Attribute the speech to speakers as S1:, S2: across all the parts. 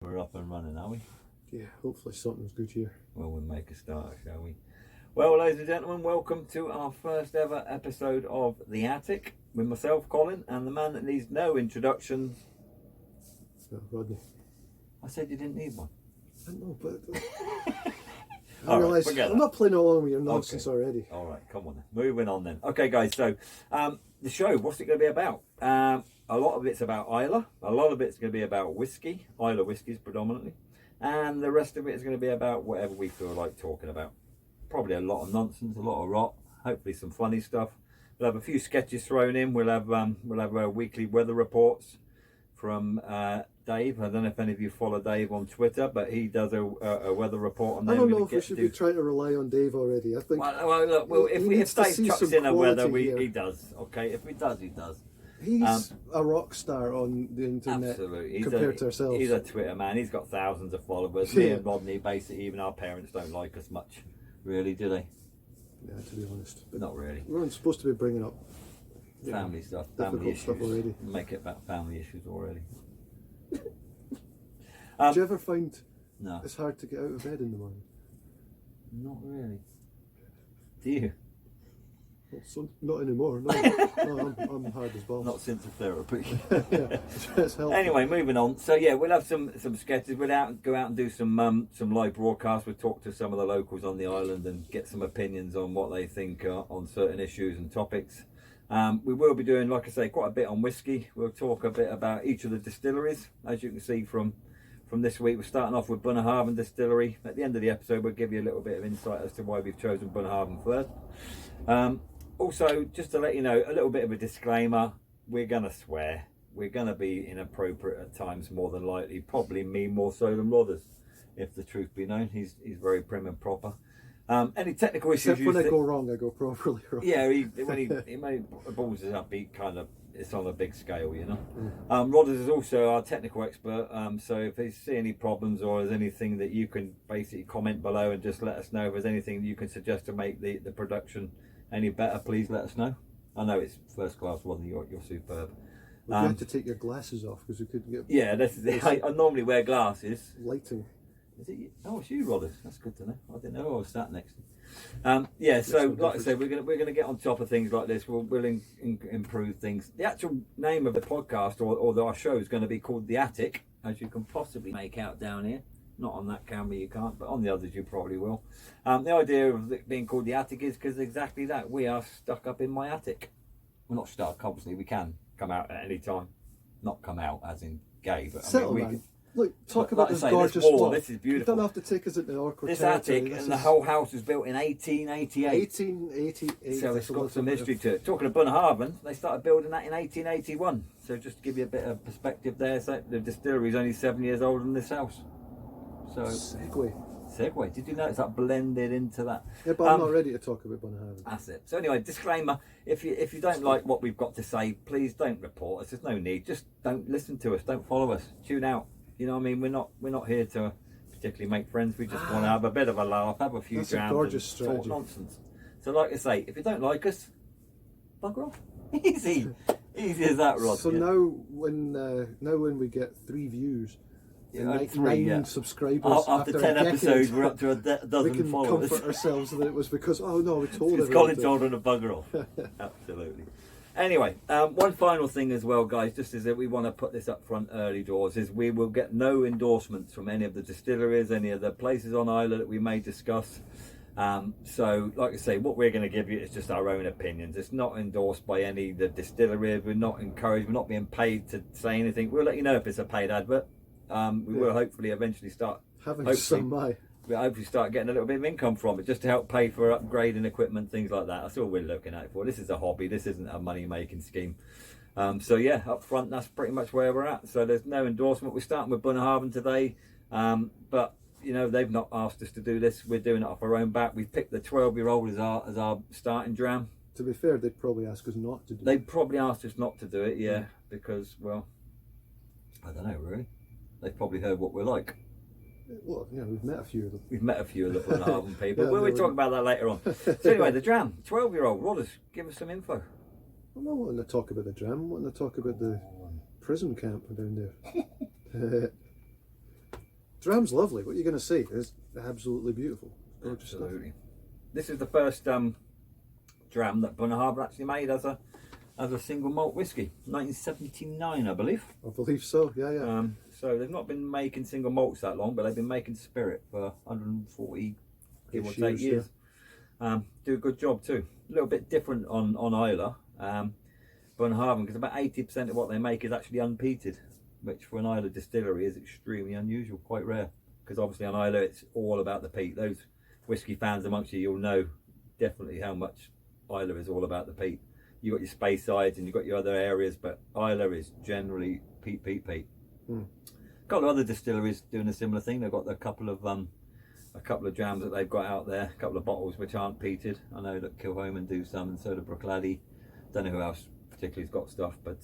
S1: We're up and running, are we?
S2: Yeah, hopefully something's good here.
S1: Well, we'll make a start, shall we? Well, ladies and gentlemen, welcome to our first ever episode of The Attic with myself, Colin, and the man that needs no introduction.
S2: Rodney.
S1: I said you didn't need one.
S2: I know, but I realise I'm not playing along with your nonsense already.
S1: All right, come on then. Moving on then. Okay, guys, so the show, what's it going to be about? A lot of it's about Islay. A lot of it's going to be about whiskey, Islay whiskies predominantly. And the rest of it is going to be about whatever we feel like talking about. Probably a lot of nonsense, a lot of rot, hopefully some funny stuff. We'll have a few sketches thrown in. We'll have weekly weather reports from Dave. I don't know if any of you follow Dave on Twitter, but he does a weather report on there.
S2: I don't know if we should be trying to rely on Dave already. I think.
S1: Well, look, if Dave chucks in a weather, he does. Okay, if he does, he does.
S2: He's a rock star on the internet.
S1: Absolutely.
S2: Compared to ourselves.
S1: He's a Twitter man. He's got thousands of followers. Me and Rodney, basically, even our parents don't like us much. Really, do they?
S2: Yeah, to be honest. But
S1: not really.
S2: We're supposed to be bringing up
S1: family stuff, family issues.
S2: Stuff already.
S1: Make it about family issues already.
S2: Do you ever find it's hard to get out of bed in the morning?
S1: Not really. Do you?
S2: Well, not anymore. No, I'm hard as balls.
S1: Not since the therapy.
S2: Anyway,
S1: moving on. So yeah, we'll have some sketches. We'll go out and do some live broadcasts. We'll talk to some of the locals on the island and get some opinions on what they think on certain issues and topics. We will be doing, like I say, quite a bit on whiskey. We'll talk a bit about each of the distilleries. As you can see from this week, we're starting off with Bunnahabhain Distillery. At the end of the episode, we'll give you a little bit of insight as to why we've chosen Bunnahabhain first. Also, just to let you know, a little bit of a disclaimer, we're going to swear. We're going to be inappropriate at times, more than likely. Probably me more so than Rodders, if the truth be known. He's very prim and proper. Any technical issues?
S2: Except when I go wrong, I go properly wrong.
S1: Yeah, when he balls it up, it's on a big scale, you know. Rodders is also our technical expert, so if you see any problems or there's anything that you can basically comment below and just let us know. If there's anything you can suggest to make the production any better, please let us know. I know it's first class, Rodney. You're superb.
S2: You had to take your glasses off because you couldn't get.
S1: Yeah, this is it. I normally wear glasses.
S2: Lighting.
S1: Is it? Oh, it's you, Rodders. That's good to know. I didn't know I was sat next to you. Yeah, so like I said, we're gonna get on top of things like this. We'll improve things. The actual name of the podcast or our show is going to be called The Attic, as you can possibly make out down here. Not on that camera you can't, but on the others you probably will. The idea of it being called The Attic is because exactly that. We are stuck up in my attic. We're not stuck, obviously. We can come out at any time. Not come out as in gay, but
S2: I mean, we can. Look, talk about this gorgeous
S1: wall. This is beautiful.
S2: You don't have to take us into awkward
S1: this
S2: territory.
S1: Attic and the whole house was built in 1888.
S2: 1888.
S1: So it's got some history to it. Talking of Bunnahabhain, they started building that in 1881. So just to give you a bit of perspective there, so the distillery is only 7 years older than this house. So segue. Did you notice that blended into that?
S2: Yeah, but I'm not ready to talk about Bunnahabhain.
S1: That's it. So anyway, disclaimer: if you don't like what we've got to say, please don't report us. There's no need. Just don't listen to us. Don't follow us. Tune out. You know what I mean? We're not here to particularly make friends. We just want to have a bit of a laugh, have a few drams, and talk nonsense. So like I say, if you don't like us, bugger off. Easy as that, Rod.
S2: So now when we get 3 views. Nine subscribers
S1: after 10 episodes, we're up to a dozen
S2: we can
S1: followers.
S2: Comfort ourselves that it was because we told everyone.
S1: Colin told her to bugger off. Absolutely. Anyway, one final thing as well, guys, just as that we want to put this up front early doors, is we will get no endorsements from any of the distilleries, any of the places on Islay that we may discuss. So, like I say, what we're going to give you is just our own opinions. It's not endorsed by any of the distilleries. We're not encouraged. We're not being paid to say anything. We'll let you know if it's a paid advert. We will hopefully eventually start
S2: having some
S1: We'll hopefully start getting a little bit of income from it, just to help pay for upgrading equipment, things like that. That's all we're looking at for. This is a hobby. This isn't a money-making scheme. So yeah, up front, that's pretty much where we're at. So there's no endorsement. We're starting with Bunnahabhain today, but you know they've not asked us to do this. We're doing it off our own back. We've picked the 12-year-old as our starting dram.
S2: To be fair, they'd probably ask us not to do it.
S1: They'd probably asked us not to do it, yeah, because, well, I don't know, really. They've probably heard what we're like.
S2: Well, yeah, we've met a few of them.
S1: We've met a few of the Bunnahabhain people. We'll talk about that later on. So anyway, the dram, 12-year-old. Rodders, give us some info.
S2: I'm not wanting to talk about the dram. I'm wanting to talk about the prison camp down there. Dram's lovely. What you're going to say is absolutely beautiful. Gorgeous
S1: Absolutely. This is the first Dram that Bunnahabhain actually made as a single malt whiskey, 1979, I believe.
S2: I believe so. Yeah.
S1: So they've not been making single malts that long, but they've been making spirit for 140 give or take years. Do a good job too. A little bit different on Islay, Bunnahabhain, because about 80% of what they make is actually unpeated, which for an Islay distillery is extremely unusual, quite rare. Because obviously on Islay it's all about the peat. Those whiskey fans amongst you, you'll know definitely how much Islay is all about the peat. You've got your Speyside and you've got your other areas, but Islay is generally peat. A couple of other distilleries doing a similar thing. They've got a couple of drams that they've got out there, a couple of bottles which aren't peated. I know that Kilhoman do some, and so do Brooklady. Don't know who else particularly's got stuff, but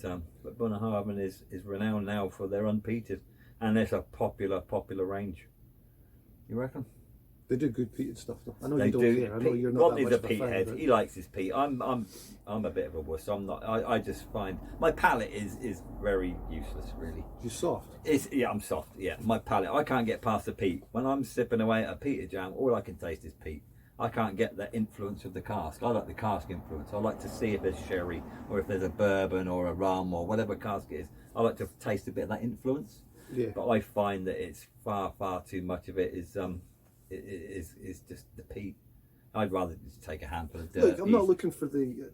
S1: Bunnahabhain is renowned now for their unpeated, and it's a popular range. You reckon?
S2: They do good peated stuff though. I know
S1: They
S2: you don't
S1: do.
S2: care. I know you're not that
S1: Rodney's
S2: much
S1: a
S2: of a
S1: peat
S2: fan
S1: head.
S2: of it.
S1: He likes his peat. I'm a bit of a wuss. I'm not. I just find my palate is very useless, really.
S2: You're soft.
S1: I'm soft. Yeah, my palate. I can't get past the peat. When I'm sipping away at a peated jam, all I can taste is peat. I can't get the influence of the cask. I like the cask influence. I like to see if there's sherry or if there's a bourbon or a rum or whatever cask it is. I like to taste a bit of that influence.
S2: Yeah.
S1: But I find that it's far too much of it is just the peat. I'd rather just take a handful of dirt.
S2: Look, I'm not looking for the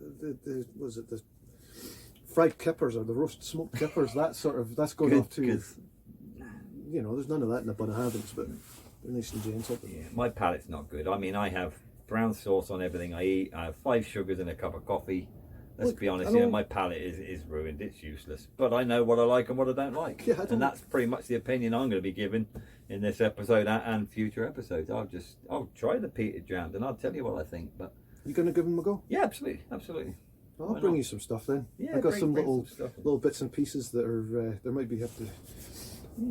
S2: fried kippers or the roast smoked kippers. That's going off too. You know, there's none of that in the Bunnahabhains, but they're nice and gentle.
S1: Yeah, my palate's not good. I mean, I have brown sauce on everything I eat. I have 5 sugars in a cup of coffee. Let's be honest, my palate is ruined. It's useless. But I know what I like and what I don't like.
S2: Yeah,
S1: and that's pretty much the opinion I'm going to be giving in this episode and future episodes. I'll try the peated jams and I'll tell you what I think. But
S2: you going to give them a go?
S1: Yeah, absolutely.
S2: Well, I'll bring you some stuff then.
S1: Yeah,
S2: I've got some little
S1: bits
S2: and pieces that are there might be have to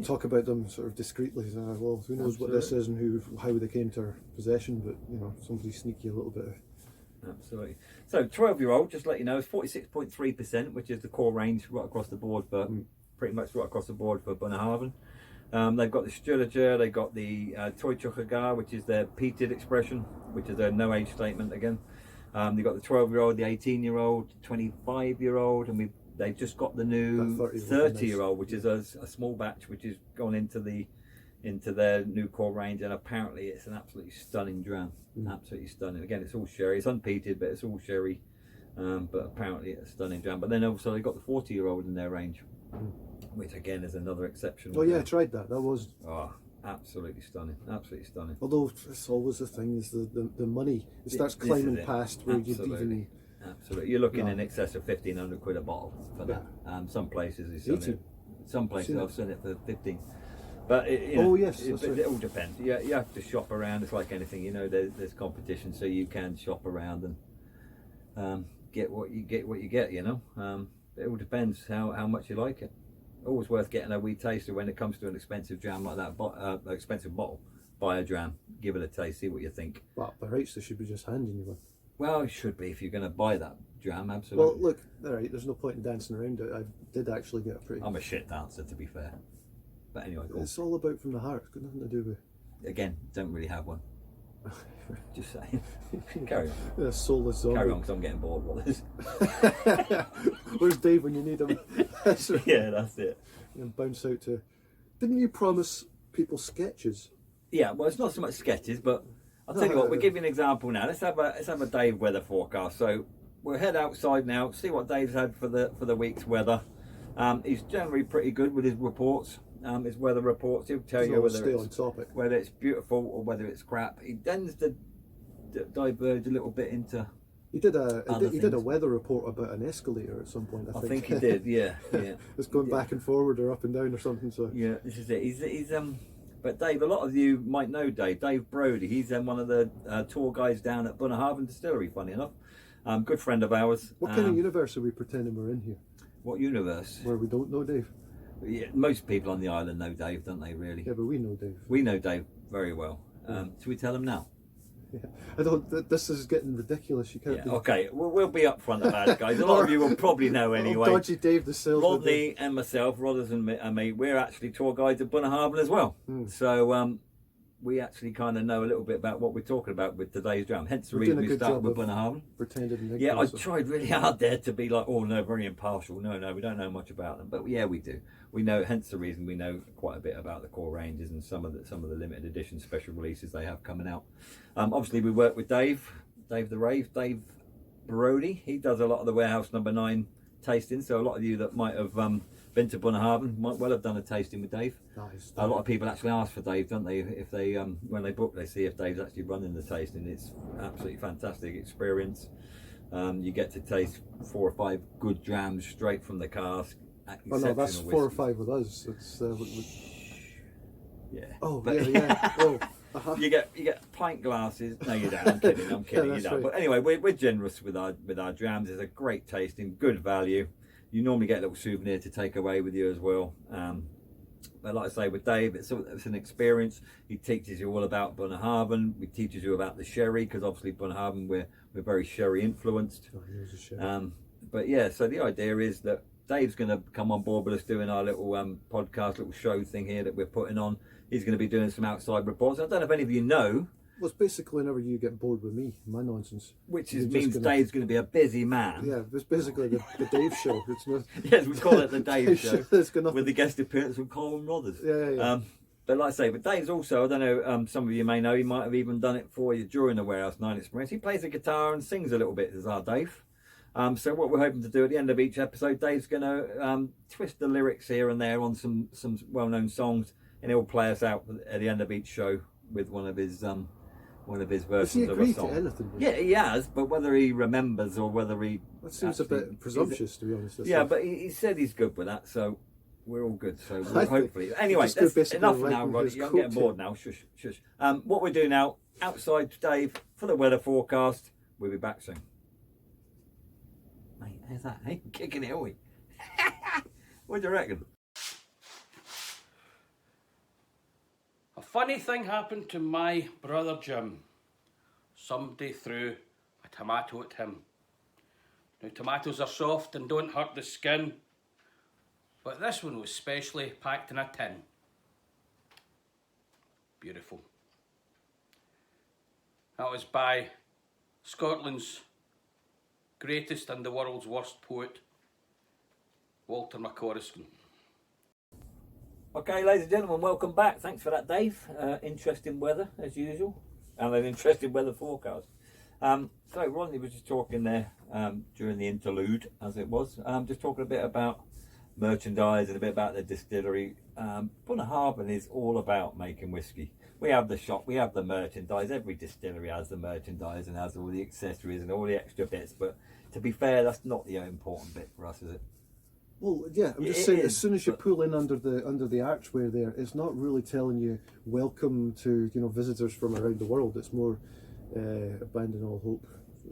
S2: talk about them sort of discreetly. Well, who knows what this is and how they came to our possession, but you know, somebody sneaky a little bit.
S1: Absolutely. So 12-year-old, just to let you know, is 46.3%, which is the core range right across the board for pretty much right across the board for Bunnahabhain. They've got the Sturlager, they've got the Toy Chuchagar, which is their peated expression, which is their no age statement again. They've got the 12-year-old, the 18-year-old, 25-year-old, and they've just got the new 30-year-old, which is a small batch, which is gone into their new core range, and apparently it's an absolutely stunning dram. Absolutely stunning. Again, it's all sherry. It's unpeated, but it's all sherry. But apparently it's a stunning dram. But then also they've got the 40-year-old in their range, which again is another exception.
S2: Oh yeah, I tried that. That was
S1: absolutely stunning. Absolutely stunning.
S2: Although it's always the thing is the money. It starts climbing past where you even.
S1: Absolutely, you're looking in excess of 1,500 quid a bottle for that. Some places I've seen it for 15. But it all depends. You have to shop around. It's like anything, you know. There's competition, so you can shop around and get what you get. You know, it all depends how much you like it. Always worth getting a wee taster when it comes to an expensive jam like that. Expensive bottle, buy a dram, give it a taste, see what you think.
S2: But by rights, they should be just handing you one.
S1: Well, it should be if you're going to buy that dram. Absolutely.
S2: Well, look, all right. There's no point in dancing around it. I did actually get a pretty.
S1: I'm a shit dancer, to be fair. But anyway, cool.
S2: It's all about from the heart. It's got nothing to do with.
S1: Again, don't really have one. Just saying. Carry on.
S2: A soulless zombie.
S1: Carry on, because I'm getting bored with this.
S2: Where's Dave when you need him?
S1: Yeah, that's it.
S2: And bounce out to. Didn't you promise people sketches?
S1: Yeah, well, it's not so much sketches, but I'll tell you what. We'll give you an example now. Let's have a Dave weather forecast. So we'll head outside now, see what Dave's had for the week's weather. He's generally pretty good with his reports. His weather reports. He'll tell you whether it's beautiful or whether it's crap. He tends to diverge a little bit into.
S2: He did a weather report about an escalator at some point. I think
S1: he did. Yeah.
S2: It's going back and forward or up and down or something. So
S1: yeah, this is it. He's But Dave, a lot of you might know Dave Brody. He's one of the tour guys down at Bunnahabhain Distillery. Funny enough, good friend of ours.
S2: What kind of universe are we pretending we're in here?
S1: What universe?
S2: Where we don't know Dave.
S1: Yeah, most people on the island know Dave, don't they? Really?
S2: Yeah, but we know Dave.
S1: We know Dave very well. Should we tell him now?
S2: I don't. This is getting ridiculous. You can't.
S1: Yeah, okay, we'll be upfront about it, guys. A lot of you will probably know anyway.
S2: Dodgy Dave the salesman.
S1: Rodney and myself, Rodders and me, we're actually tour guides at Bunnahabhain as well. So we actually kind of know a little bit about what we're talking about with today's dram. Hence the reason we started with Bunnahabhain.
S2: Pretending.
S1: Yeah, I tried really hard there to be like, oh no, very impartial. No, we don't know much about them, but yeah, we do. We know. Hence the reason we know quite a bit about the core ranges and some of the limited edition special releases they have coming out. Obviously, we work with Dave the Rave, Dave Brody. He does a lot of the Warehouse Number 9 tasting. So a lot of you that might have been to Bunnahabhain might well have done a tasting with Dave.
S2: Nice.
S1: A lot of people actually ask for Dave, don't they? If they when they book, they see if Dave's actually running the tasting. It's absolutely fantastic experience. You get to taste 4 or 5 good drams straight from the cask.
S2: Oh no, that's 4 or 5 with us. It's
S1: yeah.
S2: Oh
S1: but,
S2: yeah. Oh.
S1: You get pint glasses. No, you don't. I'm kidding. I'm kidding. You don't.
S2: Right.
S1: But anyway, we're generous with our drams. It's a great tasting, good value. You normally get a little souvenir to take away with you as well. But like I say, with Dave, it's an experience. He teaches you all about Bunnahabhain. He teaches you about the sherry, because obviously Bunnahabhain we're very sherry influenced.
S2: Oh, here's a sherry.
S1: But yeah, so the idea is that Dave's going to come on board with us doing our little podcast, little show thing here that we're putting on. He's going to be doing some outside reports. I don't know if any of you know.
S2: Well, it's basically whenever you get bored with me, my nonsense.
S1: Which means Dave's going to be a busy man.
S2: Yeah, it's basically the Dave show. It's not.
S1: Yes, we call it the Dave show.
S2: With
S1: the guest appearance from Col and Rodders.
S2: Yeah.
S1: But like I say, but Dave's also, I don't know, some of you may know, he might have even done it for you during the Warehouse 9 experience. He plays the guitar and sings a little bit, as our Dave. So what we're hoping to do at the end of each episode, Dave's going to twist the lyrics here and there on some well-known songs, and he'll play us out at the end of each show with one of his versions
S2: Has he
S1: of a
S2: agreed
S1: song.
S2: to anything?
S1: Yeah, he has, but whether he remembers or whether he...
S2: That seems a bit presumptuous, to be honest.
S1: Yeah, but he said he's good with that, so we're all good. So we'll hopefully...
S2: think
S1: Anyway,
S2: just go
S1: that's
S2: basically
S1: enough
S2: like
S1: now,
S2: with
S1: Roddy.
S2: his
S1: I'm getting
S2: coat
S1: bored now. Shush, shush. What we do now, outside Dave, for the weather forecast, we'll be back soon. Mate, how's that? Hey, kicking it, are we? What do you reckon?
S3: A funny thing happened to my brother Jim. Somebody threw a tomato at him. Now, tomatoes are soft and don't hurt the skin, but this one was specially packed in a tin. Beautiful. That was by Scotland's greatest and the world's worst poet, Walter McCorriskin.
S1: Okay, ladies and gentlemen, welcome back. Thanks for that, Dave. Interesting weather, as usual, and an interesting weather forecast. So Rodney was just talking there during the interlude, as it was, just talking a bit about merchandise and a bit about the distillery. Bunnahabhain is all about making whiskey. We have the shop, we have the merchandise. Every distillery has the merchandise and has all the accessories and all the extra bits. But to be fair, that's not the important bit for us, is it?
S2: Well, yeah, I'm just saying, as soon as you pull in under the archway there, it's not really telling you welcome to visitors from around the world. It's more abandon all hope.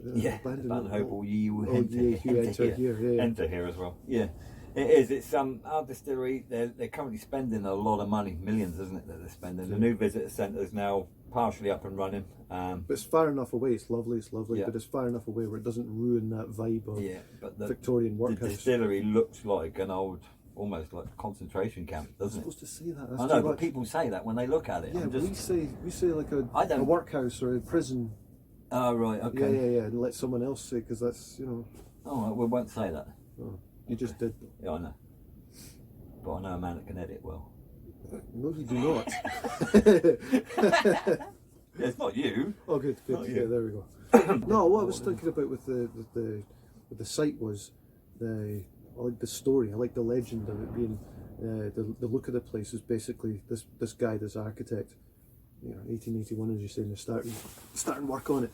S1: Abandon hope, all ye who
S2: enter here. Yeah.
S1: Enter here as well. Yeah, it is. It's our distillery. They're currently spending a lot of money, millions, isn't it? That they're spending. The new visitor centre is now partially up and running.
S2: But it's far enough away. It's lovely,
S1: yeah.
S2: but it's far enough away where it doesn't ruin that vibe of
S1: but
S2: Victorian workhouse.
S1: The distillery looks like an old, almost like a concentration camp, doesn't
S2: You're
S1: it?
S2: supposed to say that. That's
S1: I know,
S2: too
S1: but
S2: much.
S1: people say that when they look at it.
S2: Yeah, we say like a workhouse or a prison.
S1: Oh right, okay.
S2: Yeah, and let someone else say, because that's
S1: Oh, we won't say that.
S2: Oh, you just did.
S1: Yeah, I know. But I know a man that can edit well.
S2: No, you do not.
S1: Yeah, it's not you.
S2: Oh, good.
S1: Not
S2: Yeah,
S1: you.
S2: there we go. No, what I was thinking about with the site was I like the story. I like the legend of it being the look of the place is basically this guy, this architect. 1881, as you say, and they're starting work on it.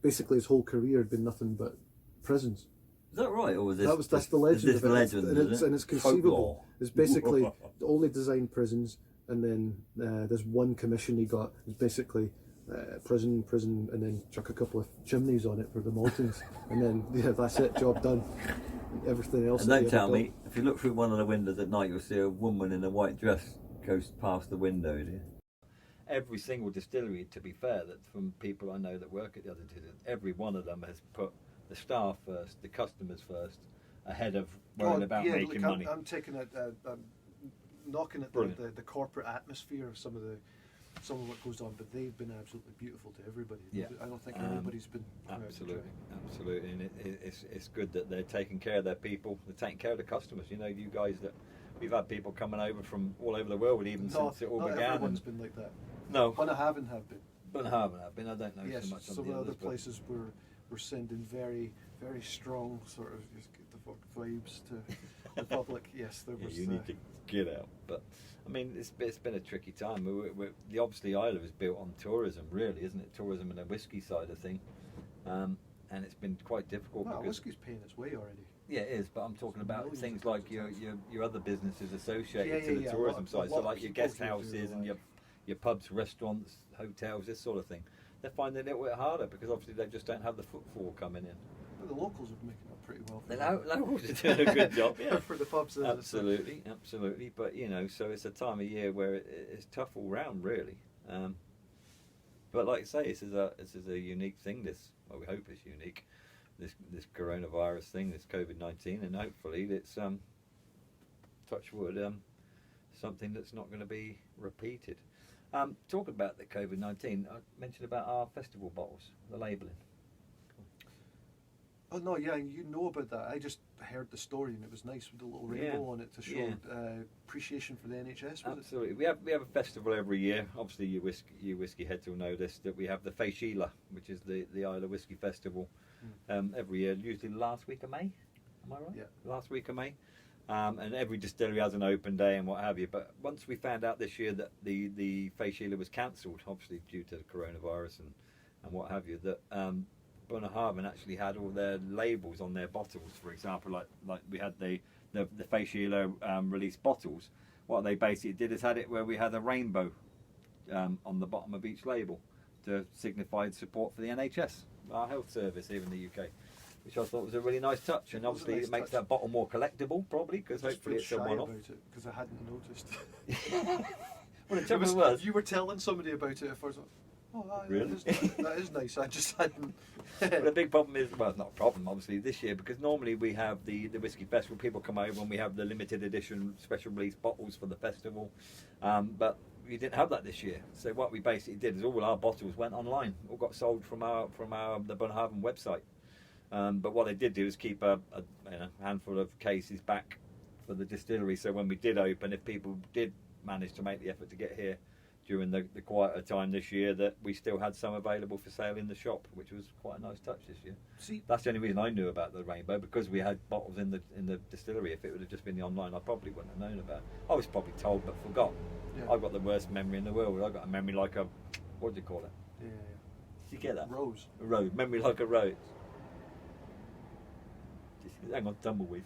S2: Basically, his whole career had been nothing but prisons.
S1: Is that right, or was this?
S2: That's the legend
S1: Is this
S2: of it.
S1: legend,
S2: and it's conceivable.
S1: Folklore.
S2: It's basically only designed prisons, and then there's one commission he got. It's basically prison, and then chuck a couple of chimneys on it for the maltings, and then that's it, job done. Everything else.
S1: And don't tell me, if you look through one of the windows at night, you'll see a woman in a white dress goes past the window. Do you? every single distillery, to be fair, that from people I know that work at the other distilleries, every one of them has put the staff first, the customers first, ahead of worrying about making money.
S2: I'm taking it. I'm knocking at the corporate atmosphere of some of what goes on, but they've been absolutely beautiful to everybody.
S1: Yeah.
S2: I don't think anybody's been
S1: absolutely, and it's good that they're taking care of their people, they're taking care of the customers. You know, you guys, that we've had people coming over from all over the world, even since it all began.
S2: Not everyone's been like that.
S1: No,
S2: Bunnahabhain have been.
S1: Bunnahabhain have been. I don't know
S2: yes,
S1: so much on
S2: some
S1: the
S2: of the
S1: others,
S2: other places we're sending very, very strong sort of just get the fuck vibes to the public. Yes, there was.
S1: You need to get out, but I mean, it's been a tricky time. Obviously Islay is built on tourism, really, isn't it? Tourism and the whiskey side of thing, and it's been quite difficult.
S2: Well, whiskey's paying its way already.
S1: Yeah, it is, but I'm talking about things like your other businesses associated to the tourism side, so like your guest houses and your pubs, restaurants, hotels, this sort of thing. They're finding it a little bit harder because obviously they just don't have the footfall coming in.
S2: But the locals are making up pretty well.
S1: The locals are doing a good job, yeah.
S2: For the pubs.
S1: Absolutely. But you know, so it's a time of year where it's tough all round, really. But like I say, this is a unique thing. Well, we hope it's unique. This coronavirus thing, this COVID-19, and hopefully it's touch wood, something that's not going to be repeated. Talking about the COVID-19, I mentioned about our festival bottles, the labelling.
S2: Oh no, yeah, you know about that. I just heard the story and it was nice with the little rainbow on it to show appreciation for the NHS.
S1: Absolutely, we have a festival every year. Obviously, you whiskey heads will know this, that we have the Faishila, which is the Islay Whisky Festival, every year, usually the last week of May. Am I right? Yeah, last week of May. And every distillery has an open day and what have you. But once we found out this year that the Faishila was cancelled, obviously due to the coronavirus and what have you, that Bunnahabhain actually had all their labels on their bottles. For example, like we had the Faishila release bottles. What they basically did is had it where we had a rainbow on the bottom of each label to signify support for the NHS, our health service here in the UK. Which I thought was a really nice touch, and obviously it makes that bottle more collectible, probably, because hopefully it's a one-off.
S2: Because I hadn't noticed.
S1: Well, the trouble was,
S2: you were telling somebody about it at first. Really? That is nice. I just hadn't.
S1: But the big problem is, well, it's not a problem, obviously, this year, because normally we have the Whiskey Festival, people come over and we have the limited edition special release bottles for the festival, but we didn't have that this year. So what we basically did is all our bottles went online, all got sold from the Bunnahabhain website. But what they did do is keep a handful of cases back for the distillery, so when we did open, if people did manage to make the effort to get here during the quieter time this year, that we still had some available for sale in the shop, which was quite a nice touch this year. See, that's the only reason I knew about the rainbow, because we had bottles in the distillery. If it would have just been the online, I probably wouldn't have known about it. I was probably told but forgot. Yeah. I've got the worst memory in the world. I've got a memory like a, what do you call it?
S2: Yeah.
S1: Did you get that?
S2: Rose.
S1: A rose. Memory like a rose. Hang on, tumbleweed.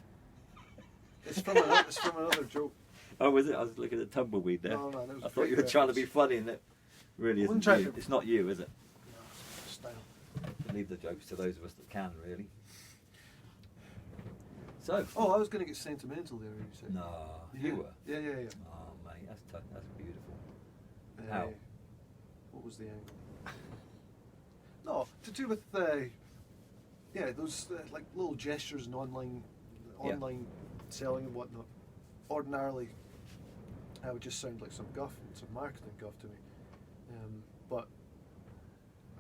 S2: It's from another joke.
S1: Oh, was it? I was looking at tumbleweed there.
S2: No,
S1: I thought you were trying to be funny, and it really isn't you. It's not you, is it?
S2: No, it's style.
S1: Leave the jokes to those of us that can, really. So.
S2: Oh, I was going to get sentimental there. You said.
S1: No, you were.
S2: Yeah.
S1: Oh, mate, that's beautiful. How?
S2: What was the angle? No, to do with those like little gestures and online selling and whatnot. Ordinarily, I would just sound like some marketing guff to me. But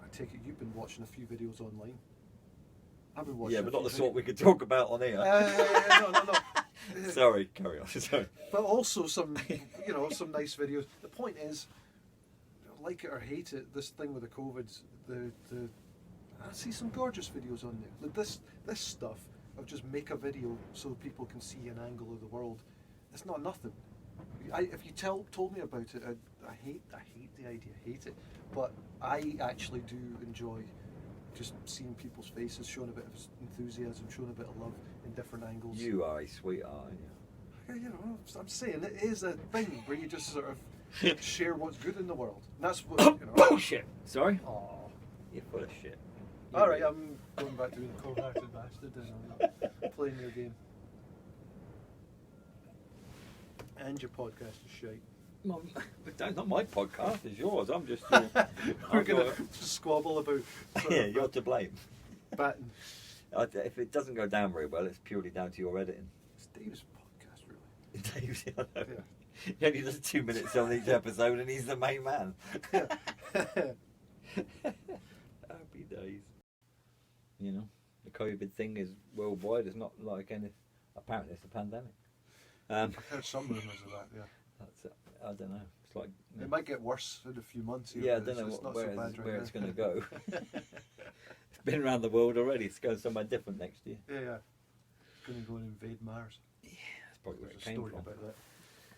S2: I take it you've been watching a few videos online. I've been watching.
S1: Yeah, but not the sort we could talk about on here.
S2: No.
S1: Sorry, carry on. Sorry.
S2: But also some nice videos. The point is, like it or hate it, this thing with the COVIDs, I see some gorgeous videos on there. Like this stuff of just make a video so people can see an angle of the world. It's not nothing. If you told me about it, I hate the idea, hate it. But I actually do enjoy just seeing people's faces, showing a bit of enthusiasm, showing a bit of love in different angles.
S1: You are a sweetheart, aren't you?
S2: You know, I'm saying it is a thing where you just sort of share what's good in the world. And that's what.
S1: Bullshit. Sorry.
S2: Oh,
S1: you're full of shit.
S2: All right, I'm going back to being a cold-hearted bastard and I'm playing your game. And your podcast is shite.
S1: Not my podcast, it's yours. I'm just.
S2: We're going to squabble about.
S1: Yeah, you're to blame.
S2: Batting.
S1: If it doesn't go down very well, it's purely down to your editing.
S2: It's Dave's podcast, really.
S1: Dave's, I know.
S2: Yeah.
S1: He only does 2 minutes on each episode, and he's the main man. Happy days. You know, the COVID thing is worldwide. It's not like any. Apparently, it's a pandemic.
S2: I've heard some rumours of that. Yeah.
S1: I don't know. It's like
S2: it might get worse in a few months. Here,
S1: yeah, I don't know where it's going to go. It's been around the world already. It's going somewhere different next year.
S2: Yeah. It's going to go and invade Mars.
S1: Yeah, that's probably where it came
S2: story
S1: from.
S2: about that.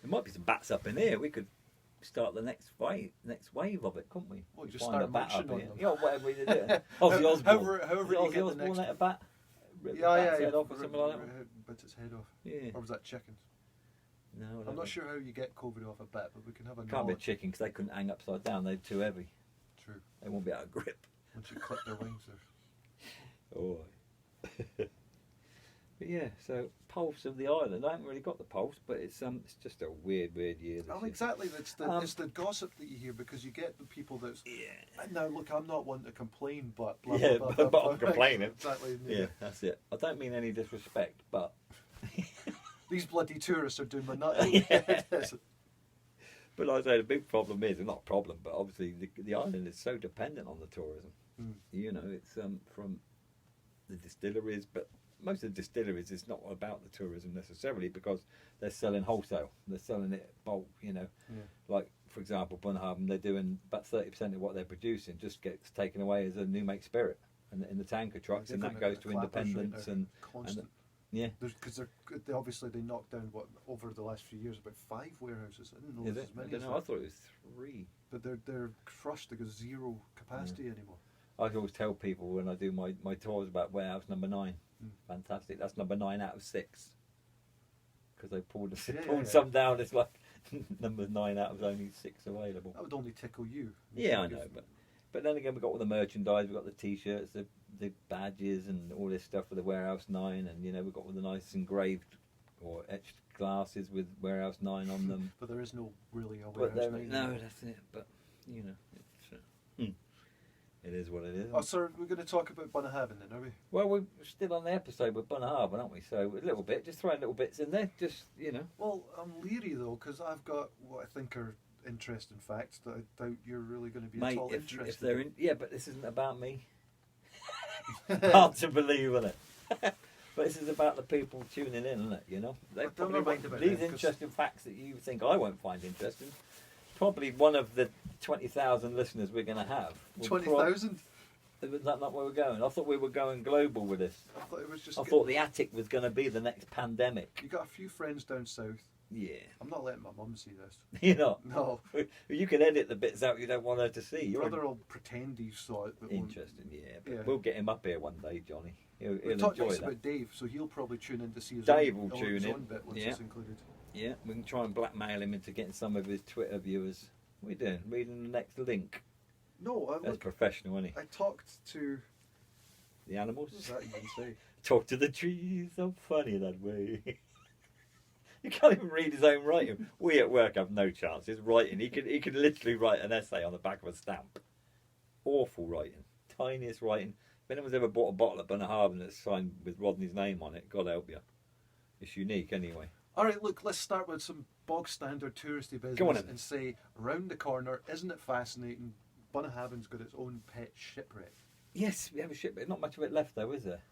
S1: There might be some bats up in here. We could start the next wave of it, couldn't we?
S2: Well, just
S1: Find
S2: start
S1: a bat
S2: munching
S1: up
S2: on
S1: here.
S2: them.
S1: Yeah, whatever we do. Ozzy Osbourne.
S2: However you
S1: Ozzy
S2: get the
S1: Osbourne
S2: next.
S1: let a bat rip the
S2: Yeah.
S1: bat's head off or something like that.
S2: Bit its head off.
S1: Yeah.
S2: Or was that chickens?
S1: No, I
S2: I'm
S1: don't
S2: not
S1: know.
S2: sure how you get COVID off a bat, but we can have a
S1: Can't be a
S2: knowledge.
S1: chicken because they couldn't hang upside down. They're too heavy.
S2: True.
S1: They won't be able to grip.
S2: Once you clip their wings, they're...
S1: Oh. But yeah, so pulse of the island. I haven't really got the pulse, but it's just a weird year. This
S2: Oh,
S1: year.
S2: exactly. It's the gossip that you hear because you get the people that's.
S1: Yeah.
S2: Now, look, I'm not one to complain, but. Blah,
S1: Yeah,
S2: blah, blah,
S1: but
S2: blah,
S1: I'm
S2: blah.
S1: complaining.
S2: Exactly.
S1: Yeah, that's it. I don't mean any disrespect, but
S2: These bloody tourists are doing my nut.
S1: Yeah. But like I say, the big problem is, well, not a problem, but obviously the island is so dependent on the tourism.
S2: Mm.
S1: You know, it's from the distilleries, but most of the distilleries, it's not about the tourism necessarily because they're selling wholesale. They're selling it bulk, you know.
S2: Yeah.
S1: Like, for example, Bunnahabhain, they're doing about 30% of what they're producing just gets taken away as a new make spirit and in the tanker trucks,
S2: They've
S1: and
S2: got
S1: that
S2: a
S1: goes to
S2: clappers rate
S1: independents
S2: now,
S1: and
S2: constant.
S1: yeah.
S2: Because they obviously they knocked down over the last few years about 5 warehouses. I didn't know
S1: Is
S2: there's
S1: it?
S2: as many.
S1: I don't
S2: as
S1: know. I
S2: that.
S1: thought it was 3.
S2: But they're crushed. They got zero capacity anymore.
S1: I always tell people when I do my tours about warehouse number 9.
S2: Mm.
S1: Fantastic. That's number 9 out of 6. Because they pulled
S2: Yeah.
S1: some down. It's like number 9 out of only 6 available.
S2: That would only tickle you.
S1: Yeah, I know. But then again, we've got all the merchandise. We've got the T-shirts, the badges, and all this stuff for the warehouse 9. And you know, we've got all the nice engraved or etched glasses with warehouse 9 on them.
S2: But there is no really a
S1: But
S2: warehouse nine.
S1: no, that's it. But you know, it's, it is what it is.
S2: Oh, so we're going to talk about Bunnahabhain then, are we?
S1: Well, we're still on the episode with Bunnahabhain, aren't we? So a little bit, just throwing little bits in there, just you know.
S2: Well, I'm leery though because I've got what I think are interesting facts that I doubt you're really going to be
S1: Mate,
S2: at all
S1: if
S2: interested
S1: they're
S2: in.
S1: in, yeah, but this isn't about me. Hard to believe, isn't it? But this is about the people tuning in, isn't it? You know, they
S2: don't
S1: probably
S2: mind about
S1: these
S2: them, 'cause-
S1: interesting facts that you think I won't find interesting. Probably one of the 20,000 listeners we're going to have. will
S2: 20,000?
S1: Is that not where we're going? I thought we were going global with this.
S2: I thought it was just.
S1: I thought the attic was going to be the next pandemic.
S2: You got a few friends down south.
S1: Yeah.
S2: I'm not letting my mum see this.
S1: You know,
S2: No.
S1: you can edit the bits out you don't want her to see. You're
S2: Brother will pretend he saw it, but won't.
S1: interesting, yeah. But
S2: Yeah.
S1: we'll get him up here one day, Johnny. He'll
S2: We talked
S1: enjoy
S2: just
S1: that.
S2: about Dave, so he'll probably tune in to see his
S1: Dave
S2: own,
S1: will
S2: his
S1: tune in,
S2: own bit once
S1: yeah.
S2: it's included.
S1: Yeah, we can try and blackmail him into getting some of his Twitter viewers. What are you doing? Reading the next link.
S2: No,
S1: That's professional, isn't he?
S2: I talked to.
S1: The animals.
S2: What does that even say?
S1: Talk to the trees, so funny that way. You can't even read his own writing. We at work have no chance. His writing, he could literally write an essay on the back of a stamp. Awful writing. Tiniest writing. If anyone's ever bought a bottle of Bunnahabhain that's signed with Rodney's name on it, God help you. It's unique anyway.
S2: All right, look, let's start with some bog standard touristy business
S1: Go on then.
S2: and say, round the corner, isn't it fascinating? Bunnahabhain's got its own pet shipwreck.
S1: Yes, we have a ship, but not much of it left though, is there?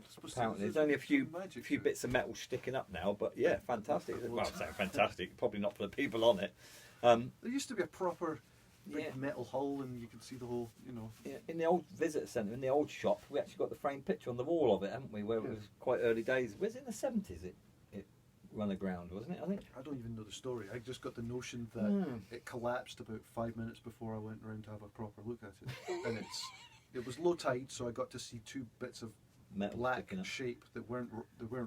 S2: Supposed
S1: Apparently,
S2: to-
S1: there's only a few
S2: magic
S1: few
S2: to it.
S1: bits of metal sticking up now, but yeah, fantastic. Well, I'm saying fantastic, probably not for the people on it.
S2: There used to be a proper big
S1: Yeah.
S2: metal hull, and you could see the whole, you know.
S1: Yeah, in the old visitor centre, in the old shop, we actually got the framed picture on the wall of it, haven't we? Where
S2: Yeah.
S1: it was quite early days. Was it in the 70s? It run aground, wasn't it? I think.
S2: I don't even know the story. I just got the notion that
S1: Hmm.
S2: it collapsed about 5 minutes before I went around to have a proper look at it. And it was low tide, so I got to see 2 bits of
S1: Metal
S2: black
S1: sticking up.
S2: shape that weren't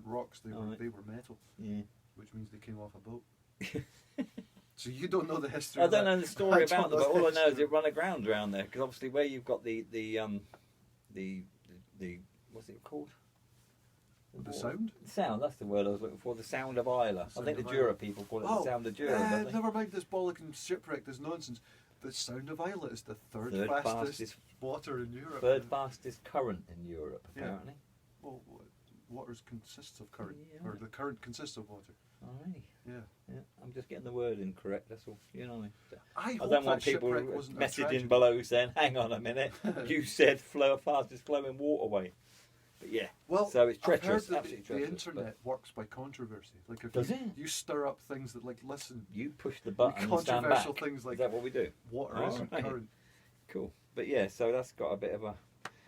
S2: rocks. They were
S1: Alright.
S2: they were metal,
S1: Yeah.
S2: which means they came off a boat. So you don't know the history.
S1: I
S2: of
S1: don't
S2: that.
S1: know the story
S2: I
S1: about
S2: don't
S1: them, but
S2: know
S1: all I
S2: the
S1: know is
S2: history.
S1: it run aground around there because obviously where you've got the what's it called?
S2: The sound?
S1: Sound, that's the word I was looking for. The sound of Islay. I think the Jura people call it the sound of Jura, don't they?
S2: Never mind this bollock and shipwreck, there's nonsense. The sound of Islay is the third fastest water in Europe.
S1: Third fastest current in Europe, apparently.
S2: Well, water consists of current, or the current consists of water.
S1: Alrighty.
S2: Yeah.
S1: I'm just getting the word incorrect, that's all. You know what I mean?
S2: I
S1: don't want people messaging below saying, hang on a minute, you said fastest flowing waterway. But yeah,
S2: well,
S1: so it's treacherous,
S2: I've heard
S1: absolutely
S2: the
S1: treacherous.
S2: internet works by controversy. Like if
S1: Does
S2: you stir up things that, like, listen,
S1: you push the button and stand
S2: controversial
S1: back.
S2: things like
S1: Is that what we do?
S2: water isn't current.
S1: Cool. But yeah, so that's got a bit of a...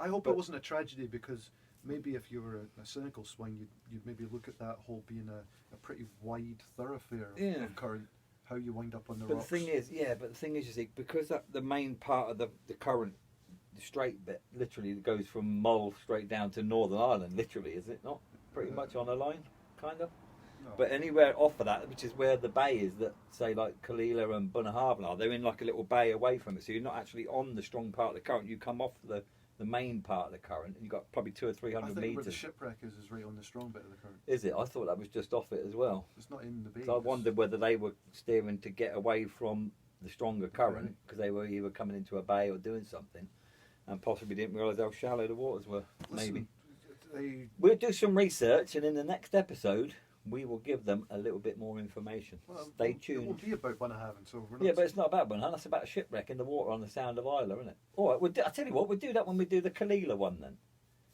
S2: I hope it wasn't a tragedy, because maybe if you were a cynical swine, you'd maybe look at that whole being a pretty wide thoroughfare of current, how you wind up on the rocks.
S1: But the thing is, you see, because the main part of the current, the straight bit, literally goes from Mull straight down to Northern Ireland, literally, is it not? Pretty much on a line, kind of?
S2: No.
S1: But anywhere off of that, which is where the bay is, that say like Col and Bunnahabhain are, they're in like a little bay away from it, so you're not actually on the strong part of the current. You come off the main part of the current, and you've got probably 200 or 300
S2: I think
S1: metres.
S2: where the shipwreck is right on the strong bit of the current.
S1: Is it? I thought that was just off it as well.
S2: It's not in the bay.
S1: So I wondered whether they were steering to get away from the stronger current, because they were either coming into a bay or doing something, and possibly didn't realise how shallow the waters were.
S2: Listen,
S1: maybe. We'll do some research, and in the next episode, we will give them a little bit more information.
S2: Well,
S1: Stay tuned.
S2: It won't be about Bunnahabhain, so we're not...
S1: Yeah, but it's not about Bunnahabhain. That's about a shipwreck in the water on the Sound of Islay, isn't it? All right, I'll tell you what, we'll do that when we do the Kalila one then.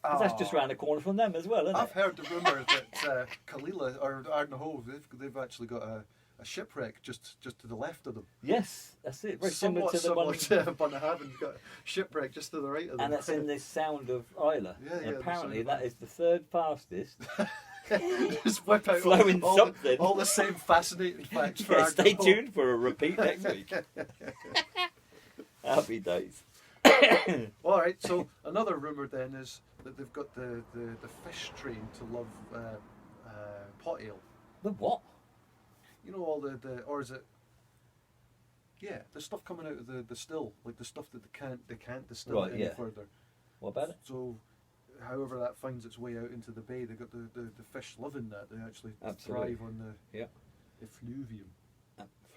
S1: Because that's just round the corner from them as well, isn't
S2: I've
S1: it?
S2: heard the rumour that Kalila or Ardnahove, they've actually got a shipwreck just to the left of them.
S1: Yes, that's it. Very similar to the one.
S2: Bunnahabhain's got a shipwreck just to the right of them.
S1: And that's in this Sound of Islay.
S2: Yeah,
S1: And apparently
S2: the Sound of
S1: that is the third fastest.
S2: Just whip out
S1: Flowing something.
S2: all the same fascinating facts for
S1: Yeah, stay
S2: Ardnahove.
S1: tuned for a repeat next week. Happy days.
S2: All right, so another rumour then is that they've got the fish train to love pot ale.
S1: The what?
S2: You know, all the or is it? Yeah, the stuff coming out of the still, like the stuff that they can't distill
S1: Right,
S2: it any
S1: yeah.
S2: further.
S1: What about it?
S2: So, however that finds its way out into the bay, they got the fish loving that. They actually
S1: Absolutely.
S2: thrive on the effluvium.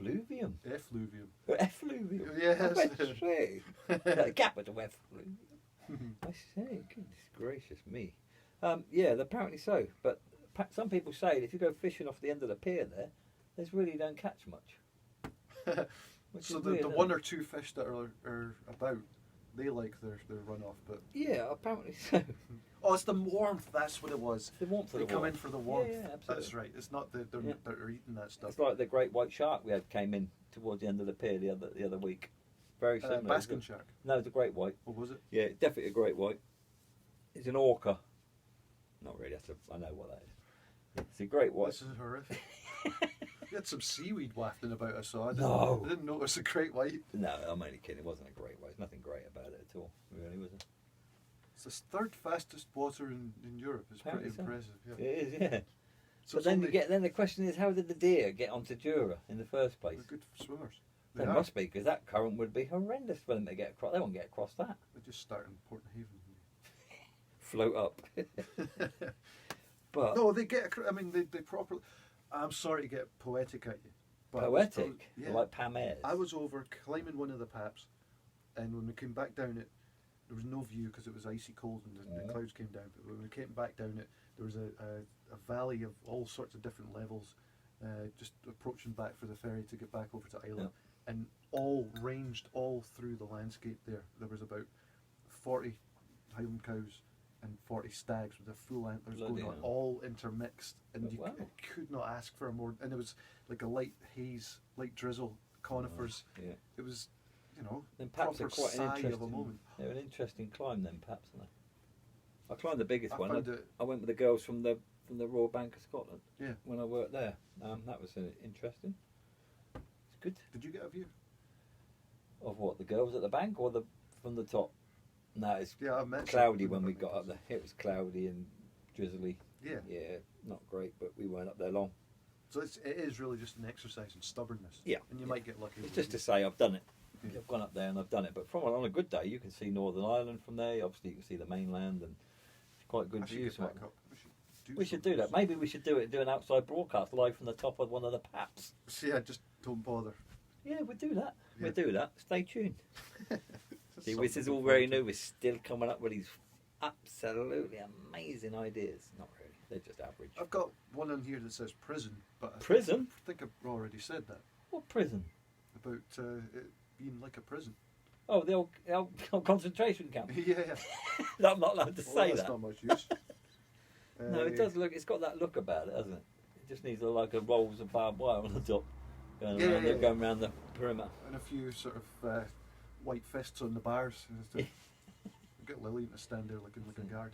S1: Fluvium?
S2: Effluvium.
S1: Effluvium?
S2: Yes.
S1: I see. Capital effluvium. I see. Goodness gracious me. Yeah, apparently so. But some people say that if you go fishing off the end of the pier there's really don't catch much.
S2: So the one or two fish that are about, they like their runoff, but
S1: yeah, apparently so.
S2: oh, it's the warmth. That's what it was.
S1: The warmth of
S2: They
S1: the
S2: come
S1: warmth.
S2: in for the warmth.
S1: Yeah, absolutely.
S2: That's right. It's not that they're eating that stuff.
S1: It's like the great white shark we had came in towards the end of the pier the other week. Very similar.
S2: Basking shark.
S1: No, it's a great white.
S2: What was it?
S1: Yeah, definitely a great white. It's an orca. Not really. I know what that is. It's a great white.
S2: This is horrific. You had some seaweed wafting about us, so I didn't notice a great white.
S1: No, I'm only kidding. It wasn't a great white. There's nothing great about it at all. It really wasn't.
S2: It's the third fastest water in Europe. It's
S1: Apparently
S2: pretty impressive. Yeah.
S1: It is, yeah.
S2: So
S1: But then the question is, how did the deer get onto Jura in the first place?
S2: They're good swimmers.
S1: They must be, because that current would be horrendous for them to get across. They won't get across that.
S2: They just start in Port Haven.
S1: Float up. But
S2: No, they get. I mean, they properly. I'm sorry to get poetic at you. But
S1: poetic,
S2: yeah.
S1: like Pam Ayres.
S2: I was over climbing one of the paps, and when we came back down it, there was no view because it was icy cold and the clouds came down. But when we came back down it, there was a valley of all sorts of different levels, just approaching back for the ferry to get back over to Islay, and all ranged all through the landscape there. There was about 40 Highland cows and 40 stags with their full antlers
S1: Bloody
S2: going on,
S1: hell.
S2: all intermixed, and
S1: Oh,
S2: you
S1: wow.
S2: could not ask for a more. And it was like a light haze, light drizzle, conifers.
S1: Yeah.
S2: It was, you know,
S1: Then perhaps
S2: proper
S1: they're quite an
S2: sigh of a
S1: interesting
S2: moment.
S1: They're an interesting climb then, perhaps, aren't they? I climbed the biggest
S2: I
S1: one.
S2: found it-
S1: I went with the girls from the Royal Bank of Scotland.
S2: Yeah.
S1: When I worked there. That was interesting. It's good.
S2: Did you get a view?
S1: Of what? The girls at the bank or from the top? No, it's
S2: Yeah, I met
S1: cloudy
S2: some-
S1: when we got up there. It was cloudy and drizzly.
S2: Yeah.
S1: Yeah, not great, but we weren't up there long.
S2: So it is really just an exercise in stubbornness.
S1: Yeah.
S2: And you might get lucky.
S1: It's just to say I've done it.
S2: Yeah.
S1: I've gone up there and I've done it. But on a good day, you can see Northern Ireland from there. Obviously, you can see the mainland and it's quite
S2: I
S1: good
S2: should
S1: views.
S2: get back up. do.
S1: We should do that. Maybe we should do an outside broadcast live from the top of one of the paps.
S2: See, I just don't bother.
S1: Yeah, we'll do that.
S2: Yeah.
S1: We'll do that. Stay tuned. See,
S2: Something
S1: this is
S2: to
S1: all
S2: look
S1: very
S2: forward to.
S1: new. We're still coming up with these absolutely amazing ideas. Not really. They're just average.
S2: I've got one on here that says prison, but
S1: Prison?
S2: I think I've already said that
S1: What prison?
S2: about it being like a prison.
S1: Oh, the old concentration camp.
S2: Yeah.
S1: I'm not allowed to
S2: Well,
S1: say
S2: that's
S1: that.
S2: not much use.
S1: No, it does look. It's got that look about it, doesn't it? It just needs like a rolls of barbed wire on the top, going around the perimeter.
S2: And a few sort of white fists on the bars. Get Lillian to stand there looking like a guard.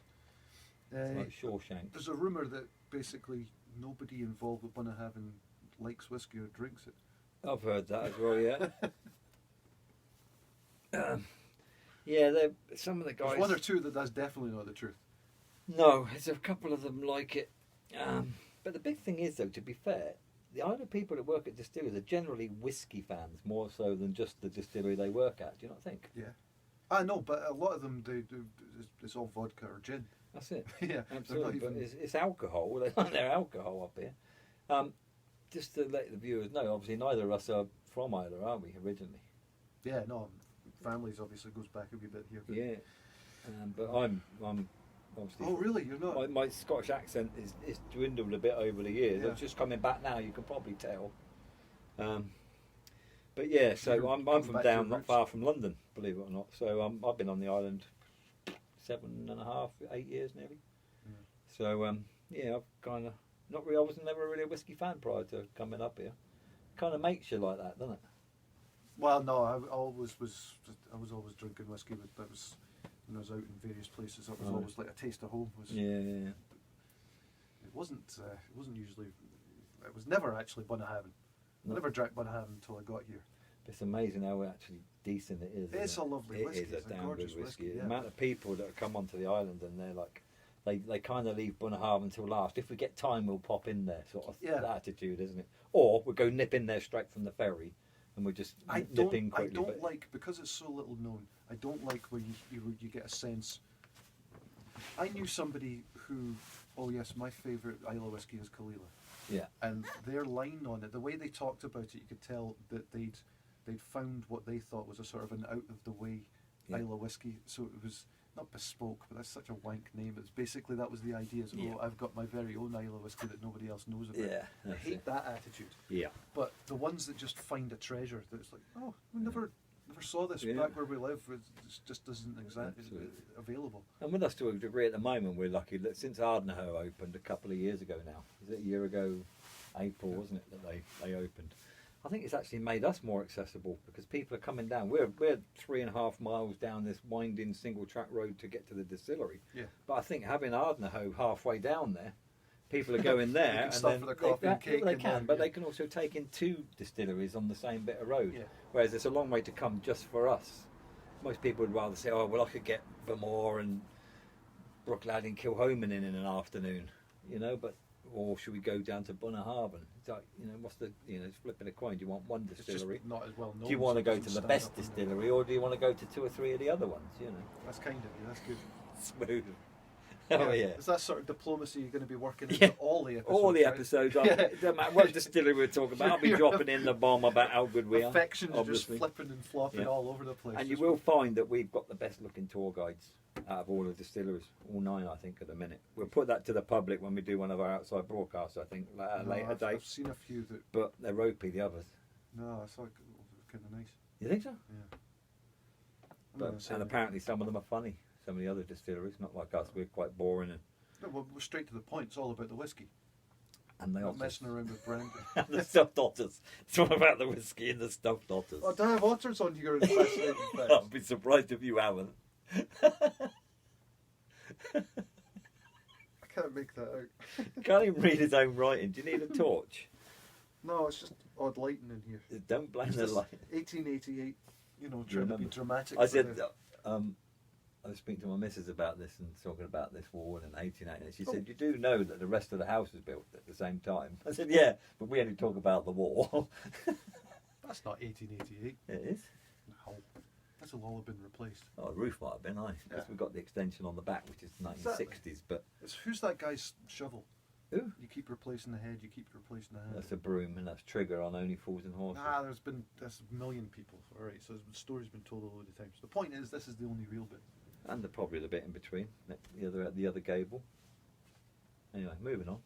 S1: It's like Shawshank.
S2: There's a rumour that basically nobody involved with Bunnahabhain likes whiskey or drinks it.
S1: I've heard that as well. Yeah. Yeah, some of the guys.
S2: There's one or two that's definitely not the truth.
S1: No, there's a couple of them like it. But the big thing is, though, to be fair, the Island people that work at distilleries are generally whiskey fans more so than just the distillery they work at. Do you not think?
S2: Yeah. I know, but a lot of them, they do. It's all vodka or gin.
S1: That's it.
S2: Yeah,
S1: Absolutely.
S2: they're
S1: But
S2: not even-
S1: it's alcohol. They like their alcohol up here. Just to let the viewers know, obviously neither of us are from Islay, are we, originally?
S2: Yeah, no. Families obviously goes back a wee bit here. But
S1: Yeah. But I'm obviously.
S2: Oh, really? You're not?
S1: My Scottish accent is dwindled a bit over the years.
S2: Yeah.
S1: It's just coming back now. You can probably tell. But yeah, so
S2: You're
S1: I'm
S2: coming
S1: from
S2: back to your
S1: down, not
S2: roots.
S1: far from London, believe it or not. So I've been on the island 7.5, 8 years nearly.
S2: Yeah.
S1: So yeah, I've kind of not really. I was never really a whiskey fan prior to coming up here. Kind of makes you like that, doesn't it?
S2: Well, no. I was always drinking whiskey, but that was when I was out in various places. That was
S1: Right.
S2: always like a taste of home.
S1: Yeah.
S2: It wasn't usually. It was never actually Bunnahabhain. I
S1: No.
S2: never drank Bunnahabhain until I got here.
S1: It's amazing how actually decent it is.
S2: It's
S1: isn't
S2: a lovely
S1: It
S2: whiskey.
S1: is a
S2: It's a
S1: damn
S2: gorgeous
S1: good whiskey.
S2: whiskey,
S1: The
S2: yeah.
S1: amount of people that come onto the island and they're like, they kind of leave Bunnahabhain until last. If we get time, we'll pop in there, sort of
S2: Yeah.
S1: attitude, isn't it? Or we'll go nip in there straight from the ferry, and we'll just nip in
S2: I
S1: quickly.
S2: don't
S1: but-
S2: like, because it's so little known. I don't like where you get a sense. I knew somebody who, oh yes, my favourite Islay whiskey is Kalila.
S1: Yeah.
S2: And their line on it, the way they talked about it, you could tell that they'd found what they thought was a sort of an out of the way
S1: Yeah.
S2: Islay whiskey. So it was not bespoke, but that's such a wank name. It's basically that was the idea. Is,
S1: Yeah.
S2: oh, I've got my very own Islay whiskey that nobody else knows about.
S1: Yeah,
S2: I
S1: that's
S2: hate
S1: it.
S2: that attitude.
S1: Yeah.
S2: But the ones that just find a treasure, that's like, oh, we never saw this
S1: Yeah.
S2: back where we live. It just isn't exactly
S1: Absolutely.
S2: available.
S1: And with us to a degree at the moment, we're lucky that since Ardnahoe opened a couple of years ago now, is it a year ago, April,
S2: Yeah.
S1: wasn't it, that they opened? I think it's actually made us more accessible because people are coming down. We're 3.5 miles down this winding single track road to get to the distillery.
S2: Yeah.
S1: But I think having Ardnahoe halfway down there, people are going there
S2: They can
S1: and
S2: stop
S1: then
S2: for the coffee and cake
S1: they
S2: and
S1: can,
S2: then,
S1: but
S2: yeah.
S1: they can also take in 2 distilleries on the same bit of road.
S2: Yeah.
S1: Whereas it's a long way to come just for us. Most people would rather say, "Oh, well, I could get Vermore and Brooklad and Kilhoman in an afternoon," but or should we go down to Bunnahabhain? It's like, what's the, it's flipping a coin. Do you want one
S2: It's just
S1: distillery?
S2: not as well known.
S1: Do you want
S2: so
S1: to
S2: it
S1: go to
S2: doesn't
S1: the
S2: stand
S1: best
S2: up in the-
S1: distillery, or do you want to go to 2 or 3 of the other ones?
S2: That's kind of you. That's good.
S1: Smooth. Oh yeah.
S2: Is that sort of diplomacy you're going to be working
S1: Yeah.
S2: into all the episodes?
S1: All the
S2: right?
S1: episodes.
S2: Yeah.
S1: It doesn't matter what distillery we're talking about. I'll be dropping in the bomb about how good we are.
S2: Affection's just
S1: obviously.
S2: flipping and flopping
S1: Yeah.
S2: all over the place.
S1: And you
S2: Just-
S1: will find that we've got the best looking tour guides out of all the distilleries, all 9 I think at the minute. We'll put that to the public when we do one of our outside broadcasts, I think, at a
S2: No,
S1: later
S2: I've
S1: date.
S2: seen a few that.
S1: But they're ropey, the others.
S2: No, I thought it was kind of nice.
S1: You think so?
S2: Yeah. I'm not gonna say
S1: And
S2: that.
S1: apparently some of them are funny. Some of the other distilleries, not like us, we're quite boring
S2: No, we're straight to the point. It's all about the whiskey.
S1: and they
S2: Not
S1: also
S2: messing around with brandy.
S1: the stuffed otters. It's all about the whiskey and the stuffed otters.
S2: Oh, do I have otters on your fascinating facts?
S1: I'll be surprised if you haven't.
S2: I can't make that out.
S1: Can't even read his own writing. Do you need a torch?
S2: No, it's just odd lighting in here.
S1: Don't blame
S2: It's
S1: the
S2: just
S1: light.
S2: 1888, trying to be
S1: remember?
S2: dramatic.
S1: I
S2: for
S1: said,
S2: the-
S1: I was speaking to my missus about this and talking about this war in 1880. And she
S2: Oh.
S1: said, "You do know that the rest of the house was built at the same time?" I said, "Yeah, but we only talk about the war."
S2: That's not 1888.
S1: It is.
S2: No. This will all have been replaced.
S1: Oh, the roof might have been, aye. Because
S2: Yeah.
S1: we've got the extension on the back, which is 1960s. But
S2: Who's that guy's shovel?
S1: who?
S2: You keep replacing the head, you keep replacing the hand.
S1: That's a broom, and that's Trigger on Only Fools and Horses.
S2: Nah, there's a million people. All right, so the story's been told a load of times. The point is, this is the only real bit.
S1: And probably the bit in between, the other gable. Anyway, moving on.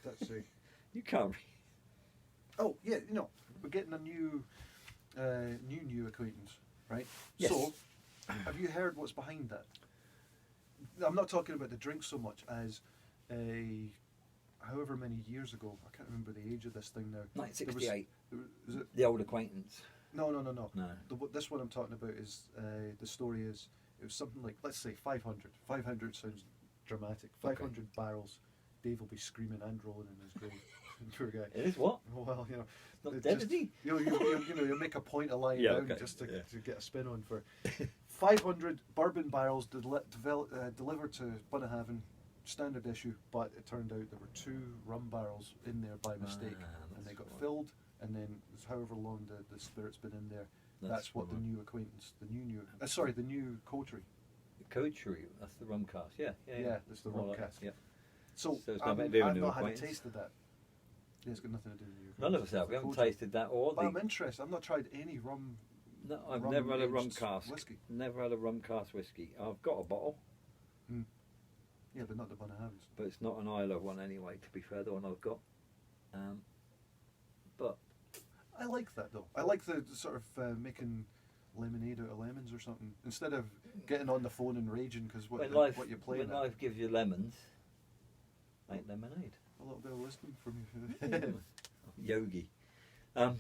S2: That's it.
S1: You can't read.
S2: Oh yeah, we're getting a new acquaintance, right?
S1: Yes.
S2: So, have you heard what's behind that? I'm not talking about the drink so much as however many years ago. I can't remember the age of this thing now.
S1: 1968.
S2: Is it?
S1: The old acquaintance.
S2: No.
S1: No.
S2: This one I'm talking about is the story is it was something like, let's say 500. 500 sounds dramatic. 500 barrels. Dave will be screaming and rolling in his grave. Poor guy.
S1: It is what?
S2: Well,
S1: Not
S2: it
S1: dead,
S2: just-
S1: is he?
S2: you make a point of lying
S1: Yeah,
S2: down
S1: okay,
S2: just to
S1: yeah.
S2: get a spin on for 500 bourbon barrels delivered to Bunnahabhain, standard issue, but it turned out there were 2 rum barrels in there by mistake, and they
S1: that's
S2: got
S1: right.
S2: filled, and then however long the spirit's been in there, that's what the
S1: right.
S2: new acquaintance, the new coterie.
S1: The coterie, that's the rum cask. Yeah.
S2: Yeah, that's the rum
S1: More like-
S2: cask.
S1: Yeah.
S2: So
S1: So it's
S2: I've
S1: nothing to do with new
S2: not had a
S1: acquaintance?
S2: taste of that. Yeah, it's got nothing to do with you.
S1: None of us have. We haven't tasted that or
S2: But I'm
S1: the.
S2: interested. I've not tried any rum.
S1: No, I've
S2: rum
S1: never had a rum
S2: aged
S1: cask.
S2: whiskey.
S1: Never had a rum cask whiskey. I've got a bottle,
S2: Yeah, but not the Bunnahabhains.
S1: but it's not an Islay one anyway. To be fair, the one I've got. But
S2: I like that though. I like the sort of making lemonade out of lemons or something instead of getting on the phone and raging because what you're playing.
S1: when life gives you lemons, make lemonade.
S2: A little bit of wisdom from you.
S1: Yogi.
S2: I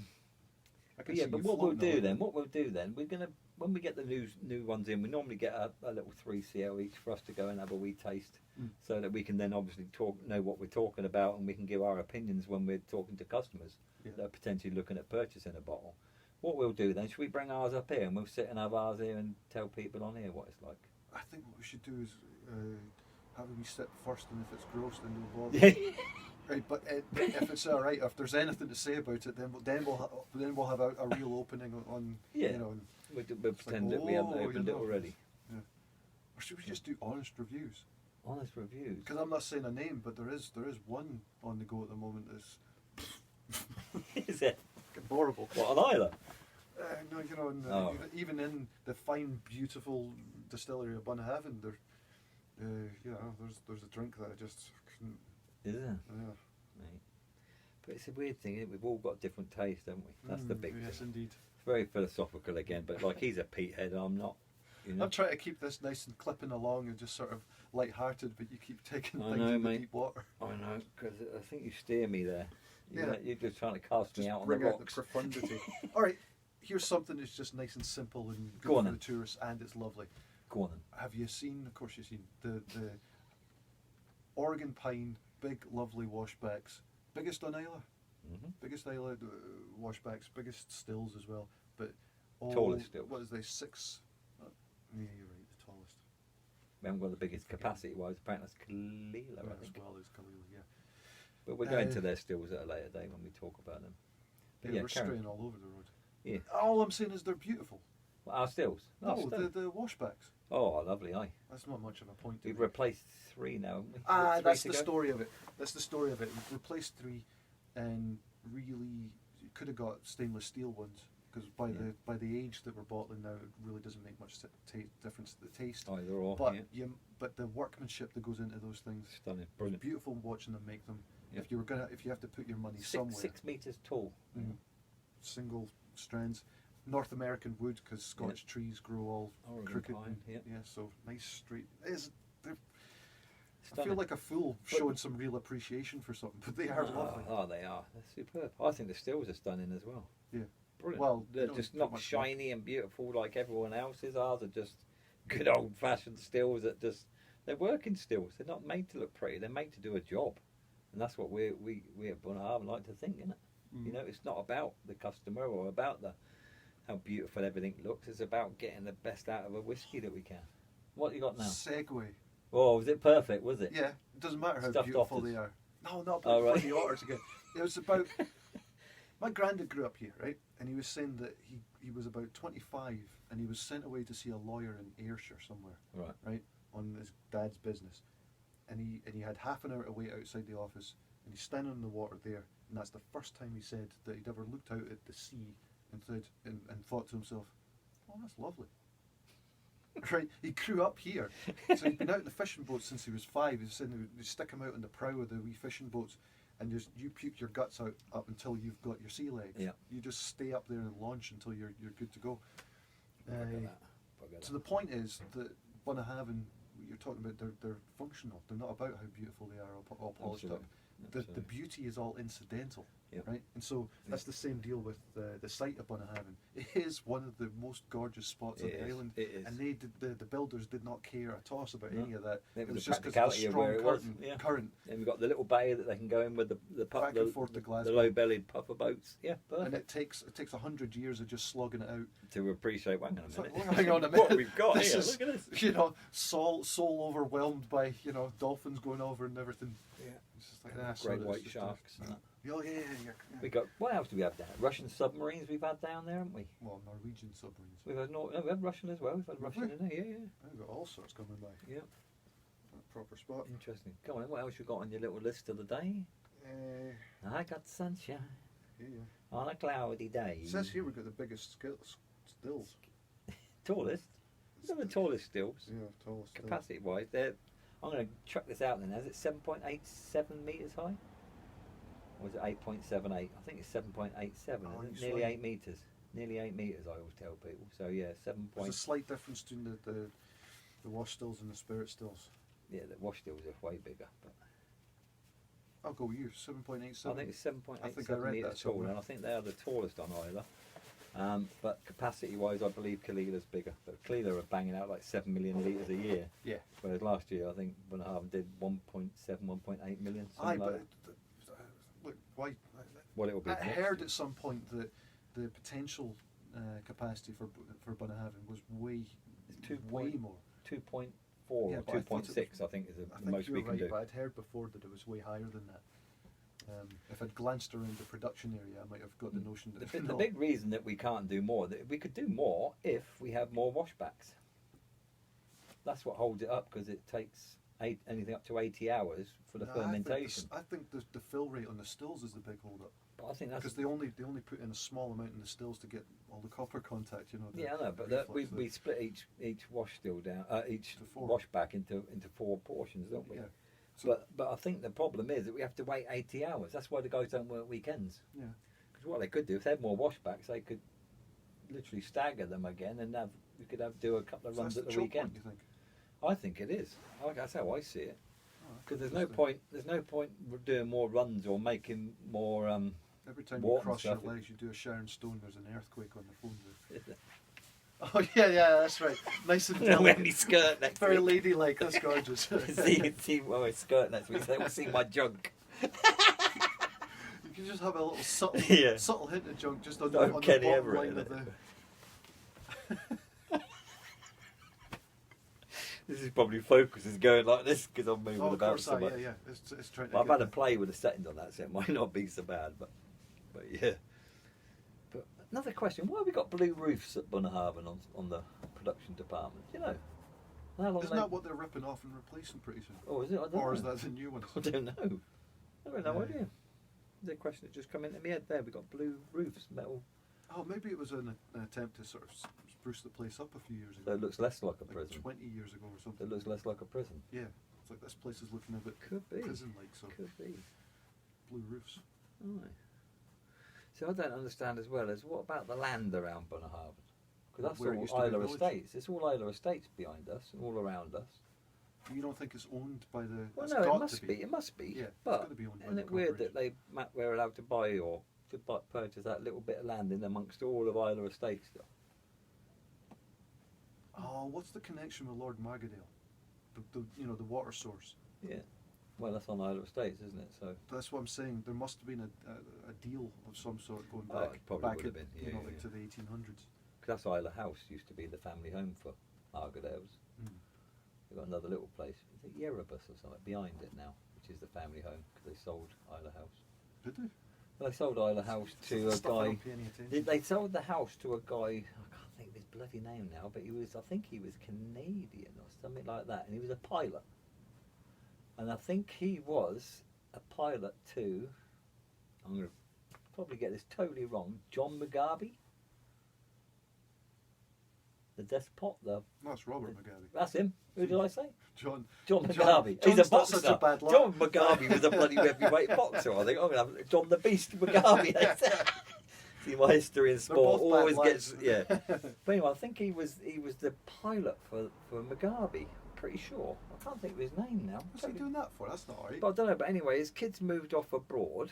S1: But
S2: can
S1: yeah,
S2: see
S1: but
S2: you
S1: what we'll
S2: floating
S1: do
S2: over
S1: then, we're gonna when we get the new ones in, we normally get a little 3CL each for us to go and have a wee taste, so that we can then obviously know what we're talking about, and we can give our opinions when we're talking to customers that are potentially looking at purchasing a bottle. What we'll do then, should we bring ours up here and we'll sit and have ours here and tell people on here what it's like?
S2: I think what we should do is have a wee sip first, and if it's gross, then we'll bother. Right, but if it's all right, if there's anything to say about it, then we'll have a real opening on.
S1: Yeah.
S2: And
S1: We'll pretend that we haven't opened it already.
S2: Yeah. Or should we just do honest reviews?
S1: Honest reviews.
S2: Because I'm not saying a name, but there is one on the go at the moment that's
S1: Is it?
S2: horrible.
S1: What, an Islay?
S2: No,
S1: Oh.
S2: even in the fine, beautiful distillery of Bunnahabhain, there's a drink that I just couldn't.
S1: Is it?
S2: Yeah.
S1: Right. But it's a weird thing, isn't it? We've all got different tastes, don't we? That's the big
S2: Yes,
S1: thing.
S2: indeed.
S1: It's very philosophical again, but like he's a Petehead, I'm not. You know?
S2: I'm trying to keep this nice and clipping along and just sort of light-hearted, but you keep taking
S1: I
S2: things
S1: know,
S2: into
S1: mate.
S2: deep water.
S1: I know, because I think you steer me there.
S2: Yeah.
S1: You're just trying to cast me
S2: Just
S1: out on the
S2: bring out the
S1: rocks.
S2: profundity. All right, here's something that's just nice and simple and good
S1: Go on
S2: for
S1: then.
S2: the tourists, and it's lovely.
S1: Go on then.
S2: Have you seen? Of course, you've seen the Oregon pine, big, lovely washbacks. Biggest on Islay.
S1: Mm-hmm.
S2: Biggest Islay washbacks, biggest stills as well. But all,
S1: Tallest stills.
S2: What is they 6? Yeah, you're right. The tallest.
S1: We haven't got the biggest capacity-wise. Apparently that's Kalila,
S2: Well,
S1: I
S2: as
S1: think.
S2: well as Khalil, yeah.
S1: But we're going
S2: Uh,
S1: to their stills at a later date when we talk about them. But
S2: Yeah,
S1: yeah,
S2: we're
S1: Karen.
S2: straying all over the road.
S1: Yeah.
S2: All I'm saying is they're beautiful.
S1: Well, our stills? Our
S2: No,
S1: stills.
S2: the washbacks.
S1: Oh, lovely, aye.
S2: That's not much of a point to
S1: We've
S2: make.
S1: replaced 3 now, haven't we? Is it 3
S2: That's
S1: to
S2: the
S1: go?
S2: story of it. That's the story of it. We've replaced 3, and really you could have got stainless steel ones because by the age that we're bottling now, it really doesn't make much difference to the taste.
S1: Either or,
S2: But
S1: yeah.
S2: but the workmanship that goes into those things,
S1: Stunning,
S2: it's
S1: brilliant.
S2: beautiful watching them make them.
S1: Yeah.
S2: If you have to put your money
S1: 6
S2: somewhere,
S1: meters tall.
S2: Mhm. Single strands, North American wood because Scotch trees grow all
S1: Oregon
S2: crooked.
S1: pine, yeah.
S2: So nice straight. I
S1: Stunning.
S2: feel like a fool showing some real appreciation for something, but they are lovely.
S1: Oh, they are. They're superb. I think the stills are stunning as well.
S2: Yeah.
S1: Brilliant.
S2: Well,
S1: they're
S2: don't
S1: just
S2: put
S1: not
S2: much
S1: shiny and beautiful like everyone else's. Ours are just good old-fashioned stills that they're working stills. They're not made to look pretty. They're made to do a job, and that's what we at Bunnahabhain like to think, isn't it?
S2: Mm.
S1: You know, it's not about the customer or about how beautiful everything looks. It's about getting the best out of a whiskey that we can. What you got now?
S2: Segue.
S1: Oh, was it perfect? Was it?
S2: Yeah, it doesn't matter how
S1: Stuffed
S2: beautiful
S1: otters.
S2: they are. No, not
S1: Oh,
S2: about
S1: right.
S2: the otters again. It was about. My granddad grew up here, right? and he was saying that he was about 25 and he was sent away to see a lawyer in Ayrshire somewhere, right, on his dad's business, and he had half an hour to wait outside the office, and he's standing in the water there, and that's the first time he said that he'd ever looked out at the sea and thought to himself, oh, that's lovely. Right, he grew up here, so he'd been out in the fishing boats since he was 5. He said they stick him out on the prow of the wee fishing boats, and you puke your guts out up until you've got your sea legs.
S1: Yeah.
S2: You just stay up there and launch until you're good to go.
S1: Forget
S2: So the point is that Bunnahabhain, you're talking about, they're functional. They're not about how beautiful they are, all polished up. The beauty is all incidental, right? And so that's the same deal with the site of Bunnahabhain. It is one of the most gorgeous spots on the island, and the builders did not care a toss about any of that.
S1: It
S2: was
S1: was
S2: just because of the strong current.
S1: And we've got the little bay that they can go in with the
S2: Back and forth to Glasgow.
S1: the low-bellied puffer boats. Yeah,
S2: and it takes 100 years of just slogging it out
S1: to appreciate. Hang on a minute.
S2: Like, hang on a minute.
S1: What we've got
S2: This
S1: here?
S2: is,
S1: Look at this.
S2: you know, soul overwhelmed by dolphins going over and everything.
S1: Yeah.
S2: It's just like
S1: Great white sharks. And that.
S2: Oh yeah.
S1: We got. What else do we have down? Russian submarines we've had down there, haven't we?
S2: Well, Norwegian submarines.
S1: We've had we had Russian as well. We've had Russian in there. Yeah.
S2: We've got all sorts coming by.
S1: Yeah.
S2: Proper spot.
S1: Interesting. Come on. What else you got on your little list of the day? I got sunshine on a cloudy day.
S2: It says here we've got the biggest stills.
S1: Tallest. We've got the tallest stills.
S2: Yeah, tallest.
S1: Capacity wise, I'm going to chuck this out then. Is it 7.87 metres high? Or is it 8.78? I think it's 7.87. Nearly 8 metres. Nearly 8 metres, I always tell people. So yeah, 7.
S2: There's a slight difference between the wash stills and the spirit stills.
S1: Yeah, the wash stills are way bigger. But
S2: I'll go with you. 7.87.
S1: I think it's 7.87
S2: I read
S1: metres tall, and I think they are the tallest on Islay. But capacity-wise, I believe Kalila's bigger. But Kalila are banging out like 7 million litres a year.
S2: Yeah.
S1: Whereas last year, I think Bunnahabhain did 1.7, 1.8 million.
S2: Aye,
S1: like
S2: but look, why?
S1: Well, it'll be.
S2: I heard at some point that the potential capacity for Bunnahabhain was way more.
S1: 2.4
S2: Yeah,
S1: or
S2: but I thought
S1: 2.6, I think, is the
S2: I
S1: most
S2: think
S1: we
S2: you're
S1: can do.
S2: But I'd heard before that it was way higher than that. If I'd glanced around the production area, I might have got the notion that
S1: The big reason that we can't do more, that we could do more if we have more washbacks. That's what holds it up, because it takes anything up to 80 hours for the fermentation.
S2: I think the fill rate on the stills is the big hold up.
S1: But I think that's
S2: because they only put in a small amount in the stills to get all the copper contact.
S1: Yeah, I know, but we split each wash still down, each washback into 4 portions, don't we?
S2: Yeah.
S1: But I think the problem is that we have to wait 80 hours. That's why the guys don't work weekends.
S2: Yeah.
S1: Because what they could do, if they had more washbacks, they could literally stagger them again, and we could do a couple of runs at the weekend.
S2: Point, you think?
S1: I think it is. That's how I see it. Because there's no point doing more runs or making more.
S2: Every time you cross your legs, you do a Sharon Stone. There's an earthquake on the phone booth. Oh yeah, that's right. Nice and delicate.
S1: Skirt next
S2: very
S1: week.
S2: ladylike. That's gorgeous.
S1: see my skirt next week. So they will see my junk.
S2: You can just have a little subtle hint of junk just on the bottom line of the.
S1: This is probably focus is going like this because I'm moving about so much.
S2: Yeah. It's trying to
S1: I've had a play with the settings on that, so it might not be so bad, but yeah. But another question: why have we got blue roofs at Bunnahabhain on the production department? You know, how long
S2: isn't that what they're ripping off and replacing pretty soon?
S1: Oh, is it? I don't know.
S2: Is that the new one?
S1: I don't know. I have no idea. There's a question that just come into my head there. We got blue roofs, metal.
S2: Oh, maybe it was an attempt to sort of spruce the place up a few years ago.
S1: So it looks less like a prison.
S2: 20 years ago or something.
S1: It looks less like a prison.
S2: Yeah, it's like this place is looking a bit prison-like. So
S1: could be.
S2: Blue roofs.
S1: Right. So I don't understand as well as what about the land around Bunnahabhain? Because that's all Islay Estates. It's all Islay Estates behind us and all around us.
S2: You don't think it's owned by the?
S1: Well, no, it must be. It must be.
S2: Yeah,
S1: but
S2: it's got to be owned by
S1: isn't it weird that we're allowed to buy or to purchase that little bit of land in amongst all of Islay Estates still?
S2: Oh, what's the connection with Lord Margadale? The water source.
S1: Yeah. Well, that's on Islay Estates, isn't it? So
S2: that's what I'm saying. There must have been a deal of some sort going back.
S1: It probably would have been. Yeah,
S2: like to the 1800s.
S1: Because that's Islay House used to be the family home for Margadales. We've got another little place. Is it Yerebus or something behind it now, which is the family home because they sold Islay House.
S2: Did they?
S1: They sold Islay House to a
S2: Stuff I
S1: guy.
S2: don't pay any attention.
S1: They sold the house to a guy. I can't think of his bloody name now, but I think he was Canadian or something like that, and he was a pilot. And I think he was a pilot too. I'm going to probably get this totally wrong. John McGarvey, the despot.
S2: That's Robert McGarvey.
S1: That's him. Who did I say?
S2: John
S1: McGarvey. He's a
S2: John's not
S1: boxer.
S2: such a bad luck.
S1: John McGarvey was a bloody heavyweight boxer. I think I'm going to have John the Beast McGarvey. See, my history in sport
S2: both bad
S1: always
S2: lads.
S1: gets But anyway, I think he was the pilot for McGarvey. Pretty sure. I can't think of his name now.
S2: What's he doing that for? That's not alright.
S1: But I don't know. But anyway, his kids moved off abroad.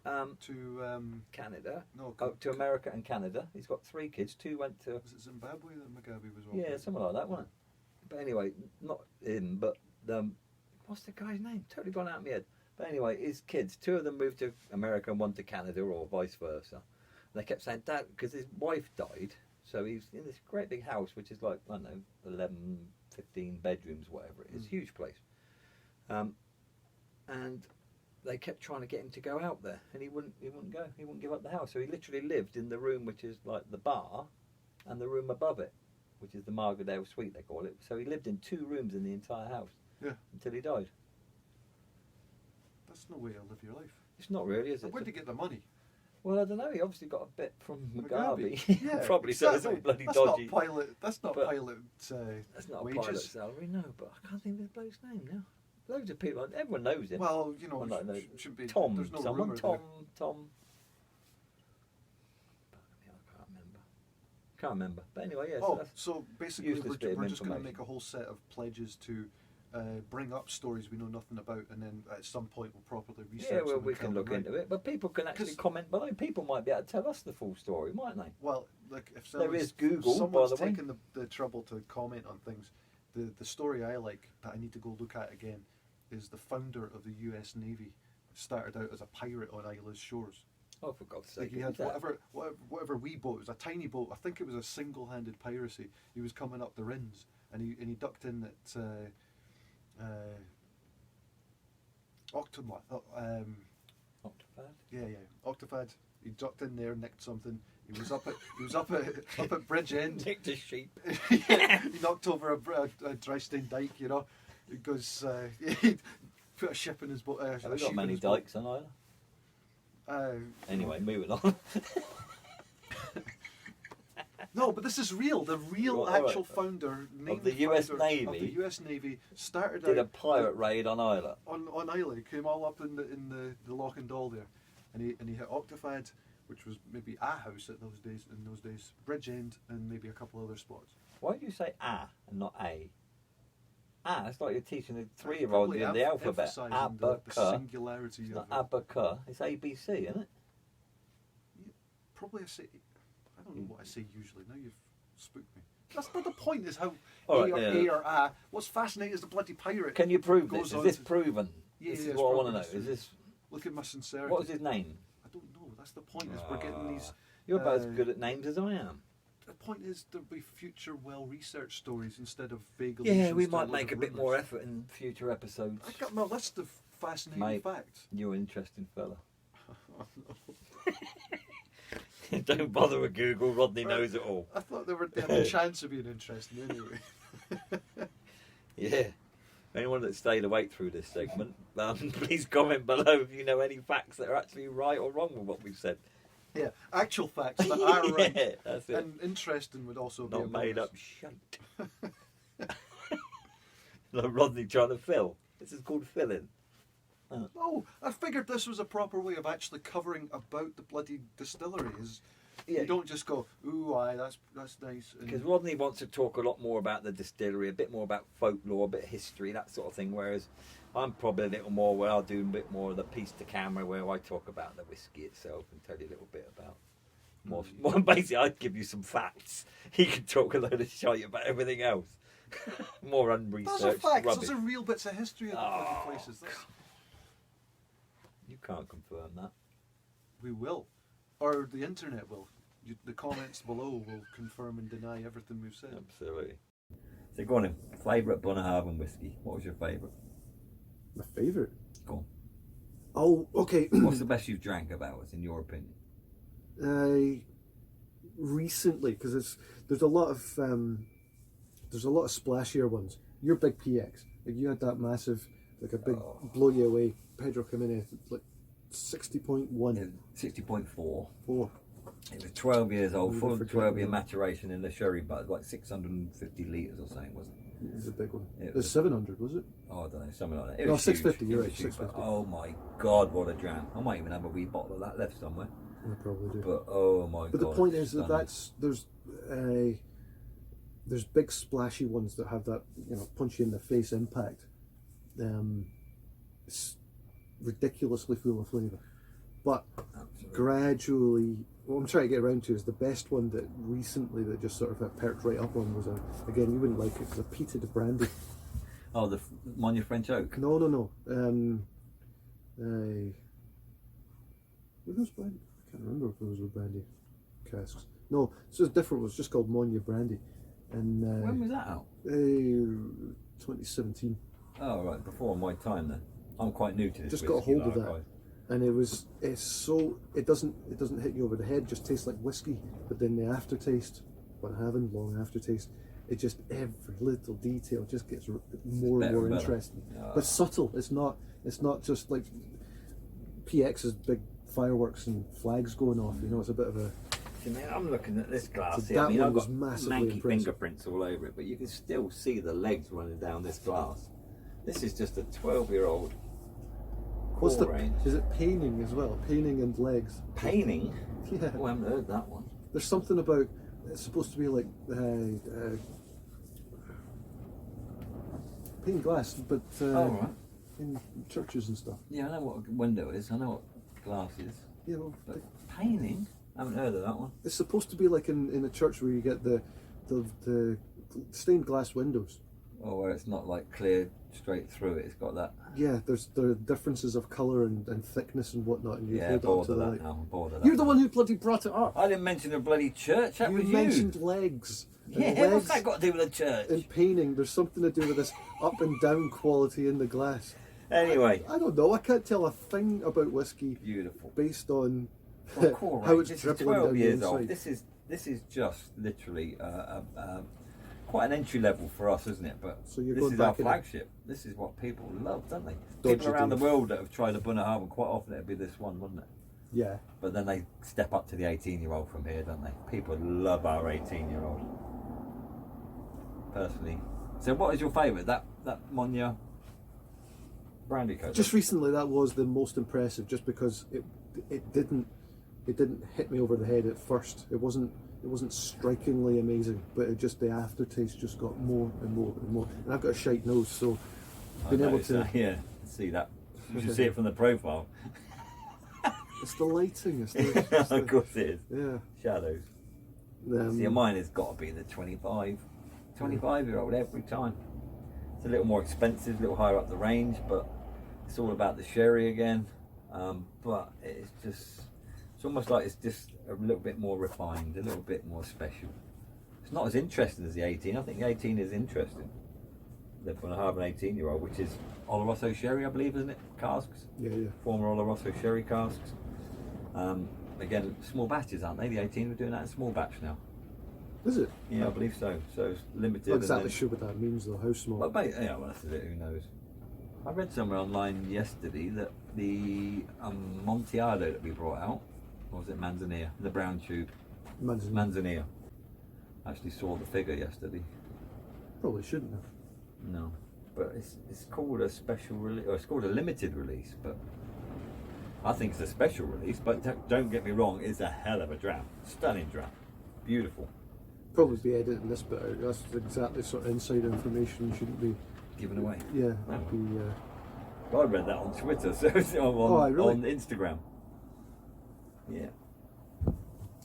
S2: To
S1: Canada.
S2: no,
S1: To America and Canada. He's got 3 kids. 2 went to
S2: was it Zimbabwe that McGarvey was on?
S1: yeah, something like that, wasn't it? But anyway, not him, but what's the guy's name? Totally gone out of my head. But anyway, his kids, 2 of them moved to America and 1 to Canada, or vice versa. And they kept saying, Dad, because his wife died, so he's in this great big house, which is like, I don't know, 11, 15 bedrooms, whatever it is, huge place. And they kept trying to get him to go out there, and he wouldn't go. He wouldn't give up the house. So he literally lived in the room which is like the bar, and the room above it, which is the Margadale Suite, they call it. So he lived in 2 rooms in the entire house until he died.
S2: That's no way to live your life.
S1: It's not really, is it?
S2: Where'd he get the money?
S1: Well, I don't know. He obviously got a bit from McGarvey.
S2: Yeah,
S1: Probably so. It's all bloody
S2: that's
S1: dodgy.
S2: Not pilot, that's not
S1: But
S2: pilot
S1: That's not
S2: wages.
S1: a pilot salary, no. But I can't think of the bloke's name now. Loads of people, everyone knows him.
S2: Well, you know,
S1: Well, no, no.
S2: should be
S1: Tom,
S2: There's no
S1: someone.
S2: rumour
S1: Tom.
S2: there.
S1: I can't remember. But anyway, yeah.
S2: Oh,
S1: that's
S2: so basically,
S1: useless bit of
S2: we're just going to
S1: information.
S2: make a whole set of pledges to bring up stories we know nothing about, and then at some point we'll properly research
S1: yeah, well,
S2: them
S1: we
S2: and
S1: can
S2: tell
S1: look
S2: them
S1: into it. But people can actually
S2: 'Cause-
S1: comment below. People might be able to tell us the full story, mightn't they?
S2: Well, like if
S1: There is Google,
S2: if
S1: by
S2: someone's
S1: the way.
S2: taken the trouble to comment on things, the story I like that I need to go look at again is the founder of the U.S. Navy started out as a pirate on Islay's shores.
S1: Oh, for God's sake.
S2: Like he had
S1: who's that?
S2: whatever wee boat. It was a tiny boat. I think it was a single-handed piracy. He was coming up the Rins, and he ducked in at
S1: Octopad?
S2: yeah, Octofad. He ducked in there, nicked something. He was up at Bridgend.
S1: Nicked a sheep.
S2: He knocked over a Drystane dike. You know, because he put a ship in his boat.
S1: Have
S2: a
S1: we
S2: sheep
S1: got
S2: in
S1: many
S2: his boat.
S1: dikes on Islay?
S2: Anyway.
S1: Anyway, moving on.
S2: No, but this is real. The real
S1: Well, all
S2: actual
S1: right.
S2: founder
S1: Of the US
S2: founder
S1: Navy.
S2: Of the US Navy started
S1: Did a
S2: out
S1: pirate raid on Islay.
S2: on Islay. Came all up in the Loch and Dal there, and he hit Octofad, which was maybe a house at those days. In those days, Bridgend, and maybe a couple other spots.
S1: Why do you say a and not a? It's like you're teaching a 3-year-old
S2: Probably
S1: in the alphabet.
S2: emphasising the
S1: Abaca.
S2: singularity
S1: It's
S2: of
S1: not
S2: it.
S1: abaca. It's ABC, isn't it?
S2: Probably I say. I don't know what I say usually. Now you've spooked me. That's not the point. Is how
S1: All right,
S2: A or A. What's fascinating is the bloody pirate.
S1: Can you prove
S2: goes
S1: this? Is
S2: on
S1: this
S2: to-
S1: proven?
S2: Yeah,
S1: This
S2: yeah,
S1: is
S2: it's
S1: what I want to
S2: probably
S1: know. Is this
S2: Look at my sincerity.
S1: what was his name?
S2: I don't know. That's the point. Is we're getting these.
S1: You're about as
S2: uh,
S1: good at names as I am.
S2: The point is there'll be future well-researched stories instead of vague.
S1: Yeah,
S2: allusions
S1: we
S2: to
S1: might
S2: lot
S1: make a
S2: of
S1: bit
S2: rumours.
S1: more effort in future episodes.
S2: I got my list of fascinating
S1: Mate.
S2: facts.
S1: You're an interesting fella. Don't bother with Google. Rodney knows it all.
S2: I thought they had a chance of being interesting anyway.
S1: Yeah. Anyone that stayed awake through this segment, please comment below if you know any facts that are actually right or wrong with what we've said.
S2: Yeah, actual facts that are right.
S1: Yeah, that's it.
S2: And interesting would also be a
S1: Not made
S2: bonus.
S1: up shite. Like Rodney trying to fill. This is called filling.
S2: No, I figured this was a proper way of actually covering about the bloody distillery. Is
S1: Yeah.
S2: you don't just go, ooh, aye, that's nice. And
S1: Because Rodney wants to talk a lot more about the distillery, a bit more about folklore, a bit of history, that sort of thing. Whereas I'm probably a little more where I'll do a bit more of the piece to camera, where I talk about the whiskey itself and tell you a little bit about more. Basically, I'd give you some facts. He could talk a load of shite about everything else. More unresearched
S2: those are facts.
S1: rubbish.
S2: Those are real bits of history of the bloody places.
S1: You can't confirm that.
S2: We will, or the internet will. The comments below will confirm and deny everything we've said.
S1: Absolutely. So go on in. Favourite Bunnahabhain whiskey. What was your favourite?
S2: My favourite.
S1: Go on.
S2: Oh, okay.
S1: What's the best you've drank of ours, in your opinion?
S2: Recently, because there's a lot of splashier ones. Your big PX, like you had that massive, like a big blow you away. Pedro Jimenez, like 60.1.
S1: 60.4.
S2: 4.
S1: It was 12 years old,
S2: Never
S1: full of
S2: forget
S1: 12-year
S2: that.
S1: maturation in the sherry bud, like 650 litres or something, wasn't it?
S2: It was a big one.
S1: It
S2: It
S1: was
S2: was 700, was it?
S1: Oh, I don't know, something like that. It
S2: No,
S1: was
S2: 650,
S1: huge.
S2: you're
S1: It
S2: right,
S1: was huge, but
S2: 650.
S1: oh my God, what a dram. I might even have a wee bottle of that left somewhere.
S2: I probably do.
S1: But oh my God.
S2: But the point is that
S1: stunning.
S2: there's big splashy ones that have that, punch you in the face impact. It's ridiculously full of flavour. But
S1: Absolutely.
S2: gradually, what I'm trying to get around to is the best one that recently that just sort of perked right up on was again, you wouldn't like it, the peated brandy.
S1: Oh, the Monia French Oak.
S2: No. Were those brandy? I can't remember if those were brandy casks. No, it's just different. It was just called Monia Brandy. And
S1: When was that out?
S2: 2017.
S1: Oh, right, before my time then. I'm quite new to this.
S2: Just got a
S1: whiskey,
S2: hold of
S1: like
S2: that.
S1: I-
S2: And it doesn't hit you over the head, it just tastes like whiskey, but then the aftertaste, long aftertaste, it just, every little detail just gets more and
S1: better
S2: more
S1: and better.
S2: interesting.
S1: Ah.
S2: But subtle, it's not just like PX's big fireworks and flags going off, it's a bit of a,
S1: See, man, I'm looking at this glass
S2: So
S1: here. I
S2: that
S1: mean,
S2: one
S1: I've
S2: was
S1: got
S2: massively
S1: manky
S2: impressive.
S1: fingerprints all over it, but you can still see the legs running down this glass. This is just a 12-year-old core range.
S2: is it painting as well? Painting and legs.
S1: Painting?
S2: Yeah.
S1: Oh, I haven't heard that one.
S2: There's something about, it's supposed to be like paint glass, but
S1: Oh, right.
S2: in churches and stuff.
S1: Yeah, I know what a window is. I know what glass is.
S2: Yeah, well,
S1: But painting? I haven't heard of that one.
S2: it's supposed to be like in a church where you get the stained glass windows.
S1: Or where it's not like clear straight through it. It's got that.
S2: Yeah, there are differences of colour and thickness and whatnot, and you
S1: Yeah,
S2: hold on
S1: bored
S2: to
S1: of
S2: the
S1: that
S2: light.
S1: now. I'm bored of that.
S2: You're the
S1: now.
S2: one who bloody brought it up.
S1: I didn't mention a bloody church. That
S2: You
S1: was
S2: mentioned
S1: you.
S2: legs. And
S1: Yeah,
S2: legs
S1: what's that got to do with a church?
S2: in painting, there's something to do with this up and down quality in the glass.
S1: Anyway,
S2: I don't know. I can't tell a thing about whiskey
S1: beautiful.
S2: based on
S1: Well, core
S2: how
S1: range.
S2: it's
S1: This is
S2: dribbling
S1: 12
S2: down the
S1: years old.
S2: inside.
S1: This is just literally quite an entry level for us, isn't it? But
S2: So you're
S1: this
S2: going
S1: is our
S2: back in it?
S1: flagship. This is what people love, don't they?
S2: Dodgy
S1: People around the
S2: deal.
S1: world that have tried a Bunnahabhain, quite often it'd be this one, wouldn't it?
S2: Yeah.
S1: But then they step up to the 18-year-old from here, don't they? People love our 18-year-old. Personally. So what is your favourite? That Monia brandy coat?
S2: Just recently, that was the most impressive, just because it didn't hit me over the head at first. It wasn't strikingly amazing, but the aftertaste just got more and more and more. And I've got a shite nose, so being able to
S1: yeah, see that. You should see it from the profile.
S2: it's the lighting. It's the,
S1: Of course it is.
S2: yeah.
S1: Shadows. See, mine has got to be the 25-year-old every time. It's a little more expensive, a little higher up the range, but it's all about the sherry again. But it's almost like it's just a little bit more refined, a little bit more special. It's not as interesting as the 18. I think the 18 is interesting. The Bunnahabhain 18-year-old, which is Oloroso sherry, I believe, isn't it? Casks.
S2: Yeah.
S1: Former Oloroso sherry casks. Again, small batches, aren't they? The 18 are doing that in small batch now.
S2: Is it?
S1: Yeah, I believe so. So it's limited.
S2: Not exactly
S1: and then,
S2: sure what that means though. How small?
S1: well, yeah, well, that's it. Who knows? I read somewhere online yesterday that the Amontillado that we brought out, or was it Manzanilla? The brown tube. Manzanilla. Actually saw the figure yesterday.
S2: Probably shouldn't have.
S1: No, but it's called a special release, or it's called a limited release. But I think it's a special release. But don't get me wrong, it's a hell of a dram. Stunning dram. Beautiful.
S2: Probably be editing this bit out. That's exactly sort of inside information you shouldn't be.
S1: Given away.
S2: Yeah.
S1: Oh.
S2: It'd be,
S1: Well, I read that on Twitter, so it's on,
S2: really?
S1: on Instagram. Yeah.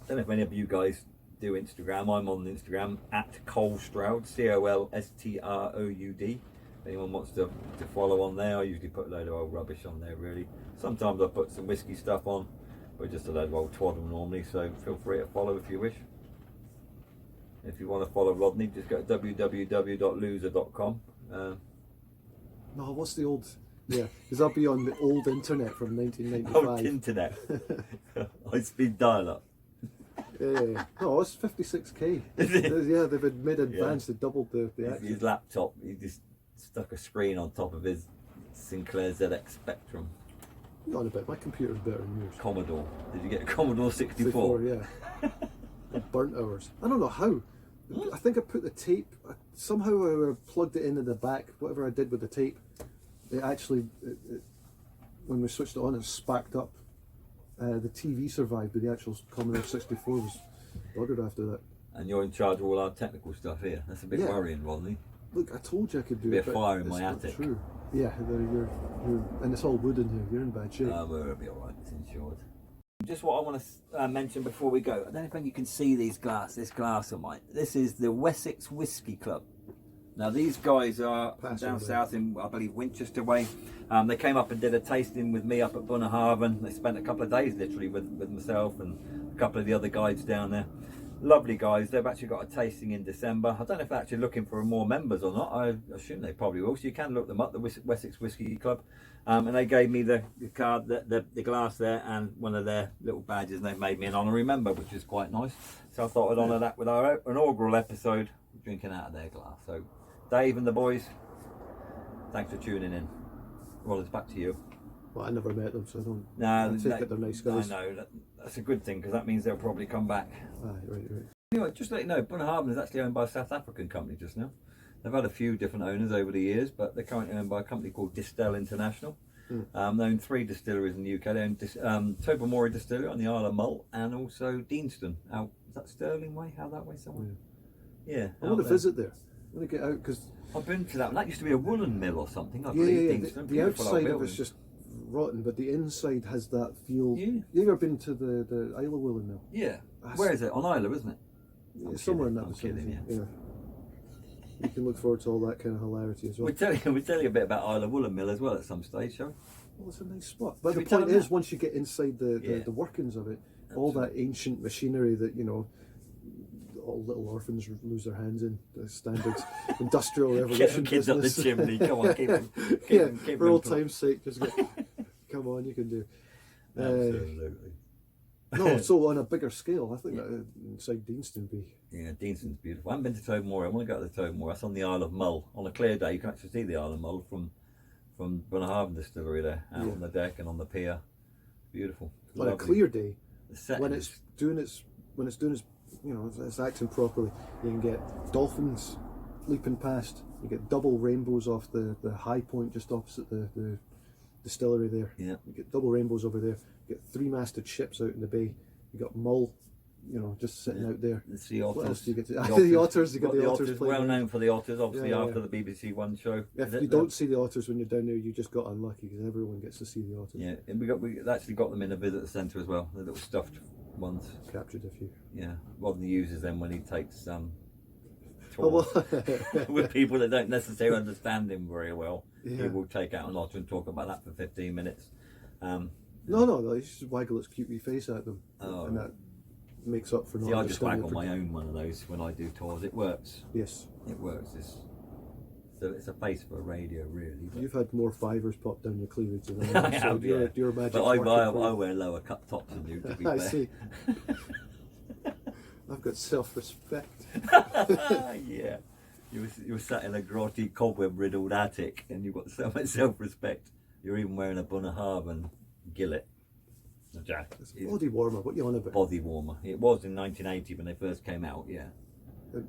S1: Don't know if any of you guys do Instagram. I'm on Instagram at Col Stroud, COLSTROUD. If anyone wants to follow on there, I usually put a load of old rubbish on there, really. Sometimes I put some whiskey stuff on, but just a load of old twaddle normally, so feel free to follow if you wish. If you want to follow Rodney, just go to www.loser.com.
S2: no, what's the old Yeah, because I'll be on the old internet from 1995.
S1: Old internet. High-speed dial-up.
S2: Yeah. No, it's 56k. Yeah, they've made advanced. They doubled the access.
S1: His laptop, he just stuck a screen on top of his Sinclair ZX Spectrum.
S2: Not a bit. My computer's better than yours.
S1: Commodore. Did you get a Commodore 64?
S2: Yeah. Burnt hours. I don't know how. I think I put the tape. Somehow I plugged it into the back. Whatever I did with the tape, it actually, when we switched it on, it sparked up. The TV survived, but the actual Commodore 64 was buggered after that.
S1: And you're in charge of all our technical stuff here. That's a bit worrying, Rodney.
S2: Look, I told you I could do
S1: Be
S2: it.
S1: a fire in my
S2: it's
S1: attic.
S2: Not true. Yeah, you're, and it's all wood in here. You're in bad shape.
S1: We'll be alright, it's insured. Just what I want to mention before we go. I don't know if you can see this glass of mine. This is the Wessex Whisky Club. Now these guys are down south in, I believe, Winchester way. They came up and did a tasting with me up at Bunnahabhain. They spent a couple of days literally with myself and a couple of the other guides down there. Lovely guys. They've actually got a tasting in December. I don't know if they're actually looking for more members or not. I assume they probably will. So you can look them up, the Wessex Whisky Club. And they gave me the card, the glass there, and one of their little badges, and they've made me an honorary member, which is quite nice. So I thought I'd honour that with our inaugural episode, drinking out of their glass. So Dave and the boys, thanks for tuning in. Rollers, back to you.
S2: Well, I never met them, so I don't.
S1: No,
S2: I take it they're nice guys.
S1: I know, that's a good thing, because that means they'll probably come back.
S2: Right.
S1: Anyway, just to let you know, Bunnahabhain is actually owned by a South African company just now. They've had a few different owners over the years, but they're currently owned by a company called Distell International. They own 3 distilleries in the UK. They own Tobermory Distillery on the Isle of Mull, and also Deanston. Out, is that Stirling Way? How that way somewhere? Yeah.
S2: I want to visit there. I want to get out because
S1: I've been to that one. That used to be a woolen mill or something. I
S2: believe.
S1: Deanston.
S2: The outside of it's just rotten, but the inside has that feel. Yeah. You ever been to the Isle of Woolen mill?
S1: Yeah. Where is it? On Isla, isn't it?
S2: Yeah, somewhere in that vicinity. Yeah. You can look forward to all that kind of hilarity as well.
S1: We'll tell you a bit about Isla Woolen Mill as well at some stage, shall we?
S2: Well, it's a nice spot. But the point is, once you get inside the workings of it, all that ancient machinery that, you know, all little orphans lose their hands in, the standard industrial revolution
S1: kids
S2: business.
S1: Up the chimney, come on, keep them.
S2: For old time's sake, just come on, you can do.
S1: Absolutely.
S2: No, so on a bigger scale, I think that inside Deanston be.
S1: Yeah, Deanston's beautiful. I haven't been to Tobermory. I want to go to the Tobermory. That's on the Isle of Mull. On a clear day, you can actually see the Isle of Mull from Bunnahabhain Distillery there, out on the deck and on the pier. Beautiful.
S2: On a clear day, when
S1: it's
S2: doing its, you know, it's acting properly, you can get dolphins leaping past. You get double rainbows off the high point just opposite the distillery there.
S1: Yeah.
S2: You get double rainbows over there. You get 3-masted ships out in the bay. You got Mull, you know, just sitting out there.
S1: The sea otters.
S2: What else do you get to? The otters. You get the otters.
S1: Well known for the otters, obviously, after the BBC One show.
S2: If you don't see the otters when you're down there, you just got unlucky because everyone gets to see the otters.
S1: Yeah, and we actually got them in a visitor centre as well. The little stuffed ones.
S2: Captured a few.
S1: Yeah, Rodney uses them when he takes tours with people that don't necessarily understand him very well. He will take out an otter and talk about that for 15 minutes.
S2: No, you just waggle its cute wee face at them, and that makes up for not.
S1: See, I just waggle my own one of those when I do tours. It works.
S2: Yes,
S1: it works. It's a face for a radio, really. But
S2: you've had more fivers pop down your cleavage than I have. Your magic.
S1: But I wear lower cut tops than you, to be fair.
S2: I see. I've got self-respect.
S1: Yeah. You were sat in a grotty, cobweb-riddled attic, and you've got so much self-respect. You're even wearing a Bunnahabhain gillet. Jack.
S2: It's a body warmer. What are you on about?
S1: Body warmer. It was in 1980 when they first came out. Yeah.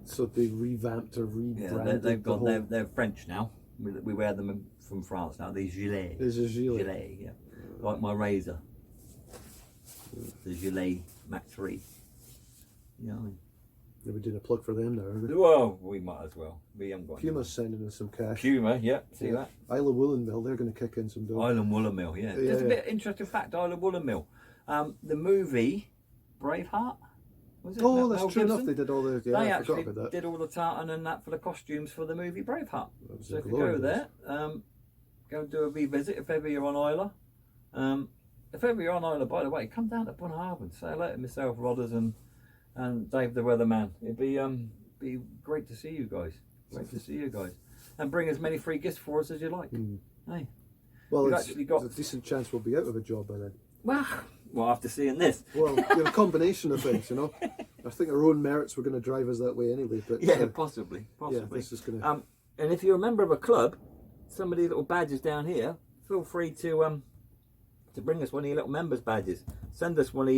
S2: So they revamped or rebranded.
S1: Yeah, they're French now. We wear them from France now. These gilets.
S2: There's a gilet.
S1: Gilet, yeah. Like my razor. The Gilet Mac 3. You know what I mean?
S2: We're doing a plug for them now, aren't we?
S1: Well, we might as well. We haven't got
S2: Puma's sending us some cash.
S1: Puma, yeah, see that?
S2: Isle of Woolen Mill, they're going to kick in some dough.
S1: Isle of Woolen Mill, yeah. There's a bit interesting fact, Isle of Woolen Mill. The movie Braveheart, was it?
S2: Oh, that's true enough. They did all the. Yeah,
S1: they
S2: I forgot
S1: actually
S2: about that.
S1: did all the tartan and that for the costumes for the movie Braveheart. So if you
S2: glory
S1: go there, go and do a revisit if ever you're on Isla. If ever you're on Isla, by the way, come down to Bunnahabhain. Say hello to myself, Rodders, and Dave the Weatherman. It'd be great to see you guys. Great to see you guys. And bring as many free gifts for us as you like. Hey.
S2: Well,
S1: we've
S2: it's,
S1: actually got.
S2: there's a decent chance we'll be out of a job by then.
S1: Well, after seeing this.
S2: Well, you know, a combination of things, you know. I think our own merits were going to drive us that way anyway. But
S1: Yeah, possibly.
S2: yeah, this is going to.
S1: And if you're a member of a club, some of these little badges down here, feel free to bring us one of your little members badges. Send us one of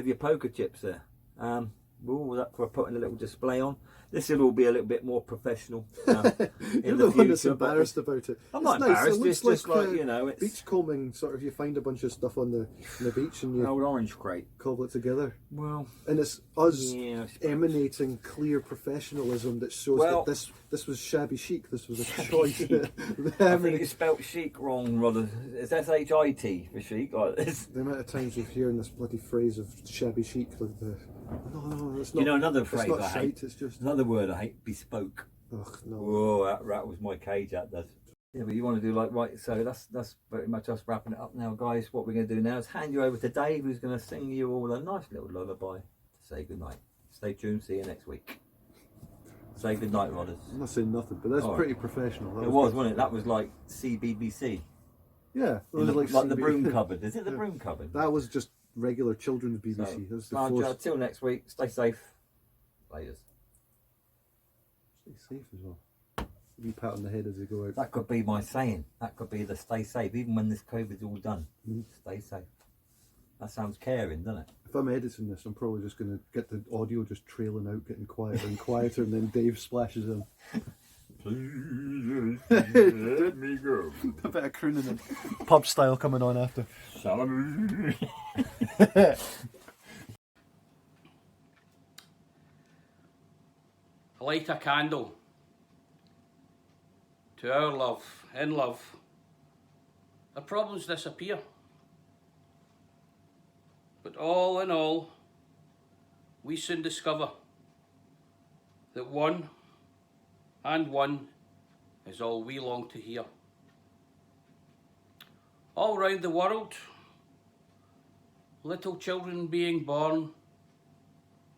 S1: your poker chips there. We're all up for putting a little display on. This will all be a little bit more professional.
S2: You're the one that's embarrassed about it.
S1: I'm not
S2: It's nice.
S1: embarrassed.
S2: It
S1: It's
S2: looks
S1: just like, you know, it's
S2: beachcombing. Sort of, you find a bunch of stuff on the beach and
S1: an
S2: you
S1: old orange crate.
S2: cobble it together.
S1: Well,
S2: And it's us
S1: yeah,
S2: emanating clear professionalism that shows
S1: Well-
S2: that this was shabby chic. This was a choice.
S1: I think you spelt chic wrong, Rodders. It's S-H-I-T for chic. Like this.
S2: The amount of times we're hearing this bloody phrase of shabby chic, like no, it's not.
S1: You know another
S2: it's
S1: phrase
S2: not
S1: I
S2: shite,
S1: hate?
S2: it's just.
S1: Another word I hate, bespoke.
S2: Ugh, no.
S1: Whoa, that rattles my cage, that does. Yeah, but you want to do like, right, so that's pretty much us wrapping it up now, guys. What we're going to do now is hand you over to Dave, who's going to sing you all a nice little lullaby to say goodnight. Stay tuned, see you next week. Say goodnight, Rodders.
S2: I'm not saying nothing, but that's
S1: All right.
S2: pretty professional. That
S1: It was, wasn't it? That was like CBBC.
S2: Yeah, it was
S1: Like the
S2: CB
S1: broom cupboard. Is it the
S2: Yeah.
S1: broom cupboard?
S2: That was just regular children's BBC.
S1: So,
S2: That's the
S1: Sandra,
S2: force.
S1: till next week. Stay safe. Laters.
S2: Stay safe as well. A wee pat on the head as they go out.
S1: That could be my saying. That could be the stay safe, even when this COVID's all done. Stay safe. That sounds caring, doesn't it?
S2: If I'm editing this, I'm probably just going to get the audio just trailing out, getting quieter and quieter, and then Dave splashes in.
S1: Please let me go.
S2: A bit of crooning and pub style coming on after.
S1: Salami.
S3: Light a candle to our love. In love, the problems disappear. But all in all, we soon discover that one and one is all we long to hear. All round the world, little children being born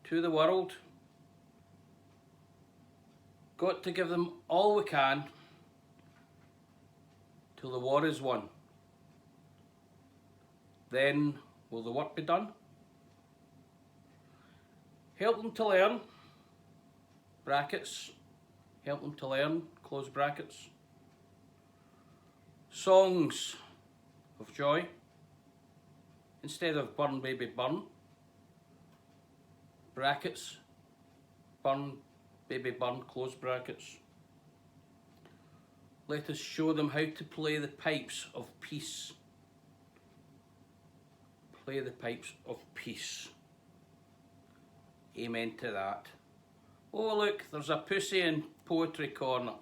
S3: to the world. Got to give them all we can till the war is won. Then will the work be done? Help them to learn, brackets, help them to learn, close brackets. Songs of joy, instead of burn baby burn, brackets, burn baby burn, close brackets. Let us show them how to play the pipes of peace. Play the pipes of peace. Amen to that. Oh look, there's a pussy in Poetry Corner.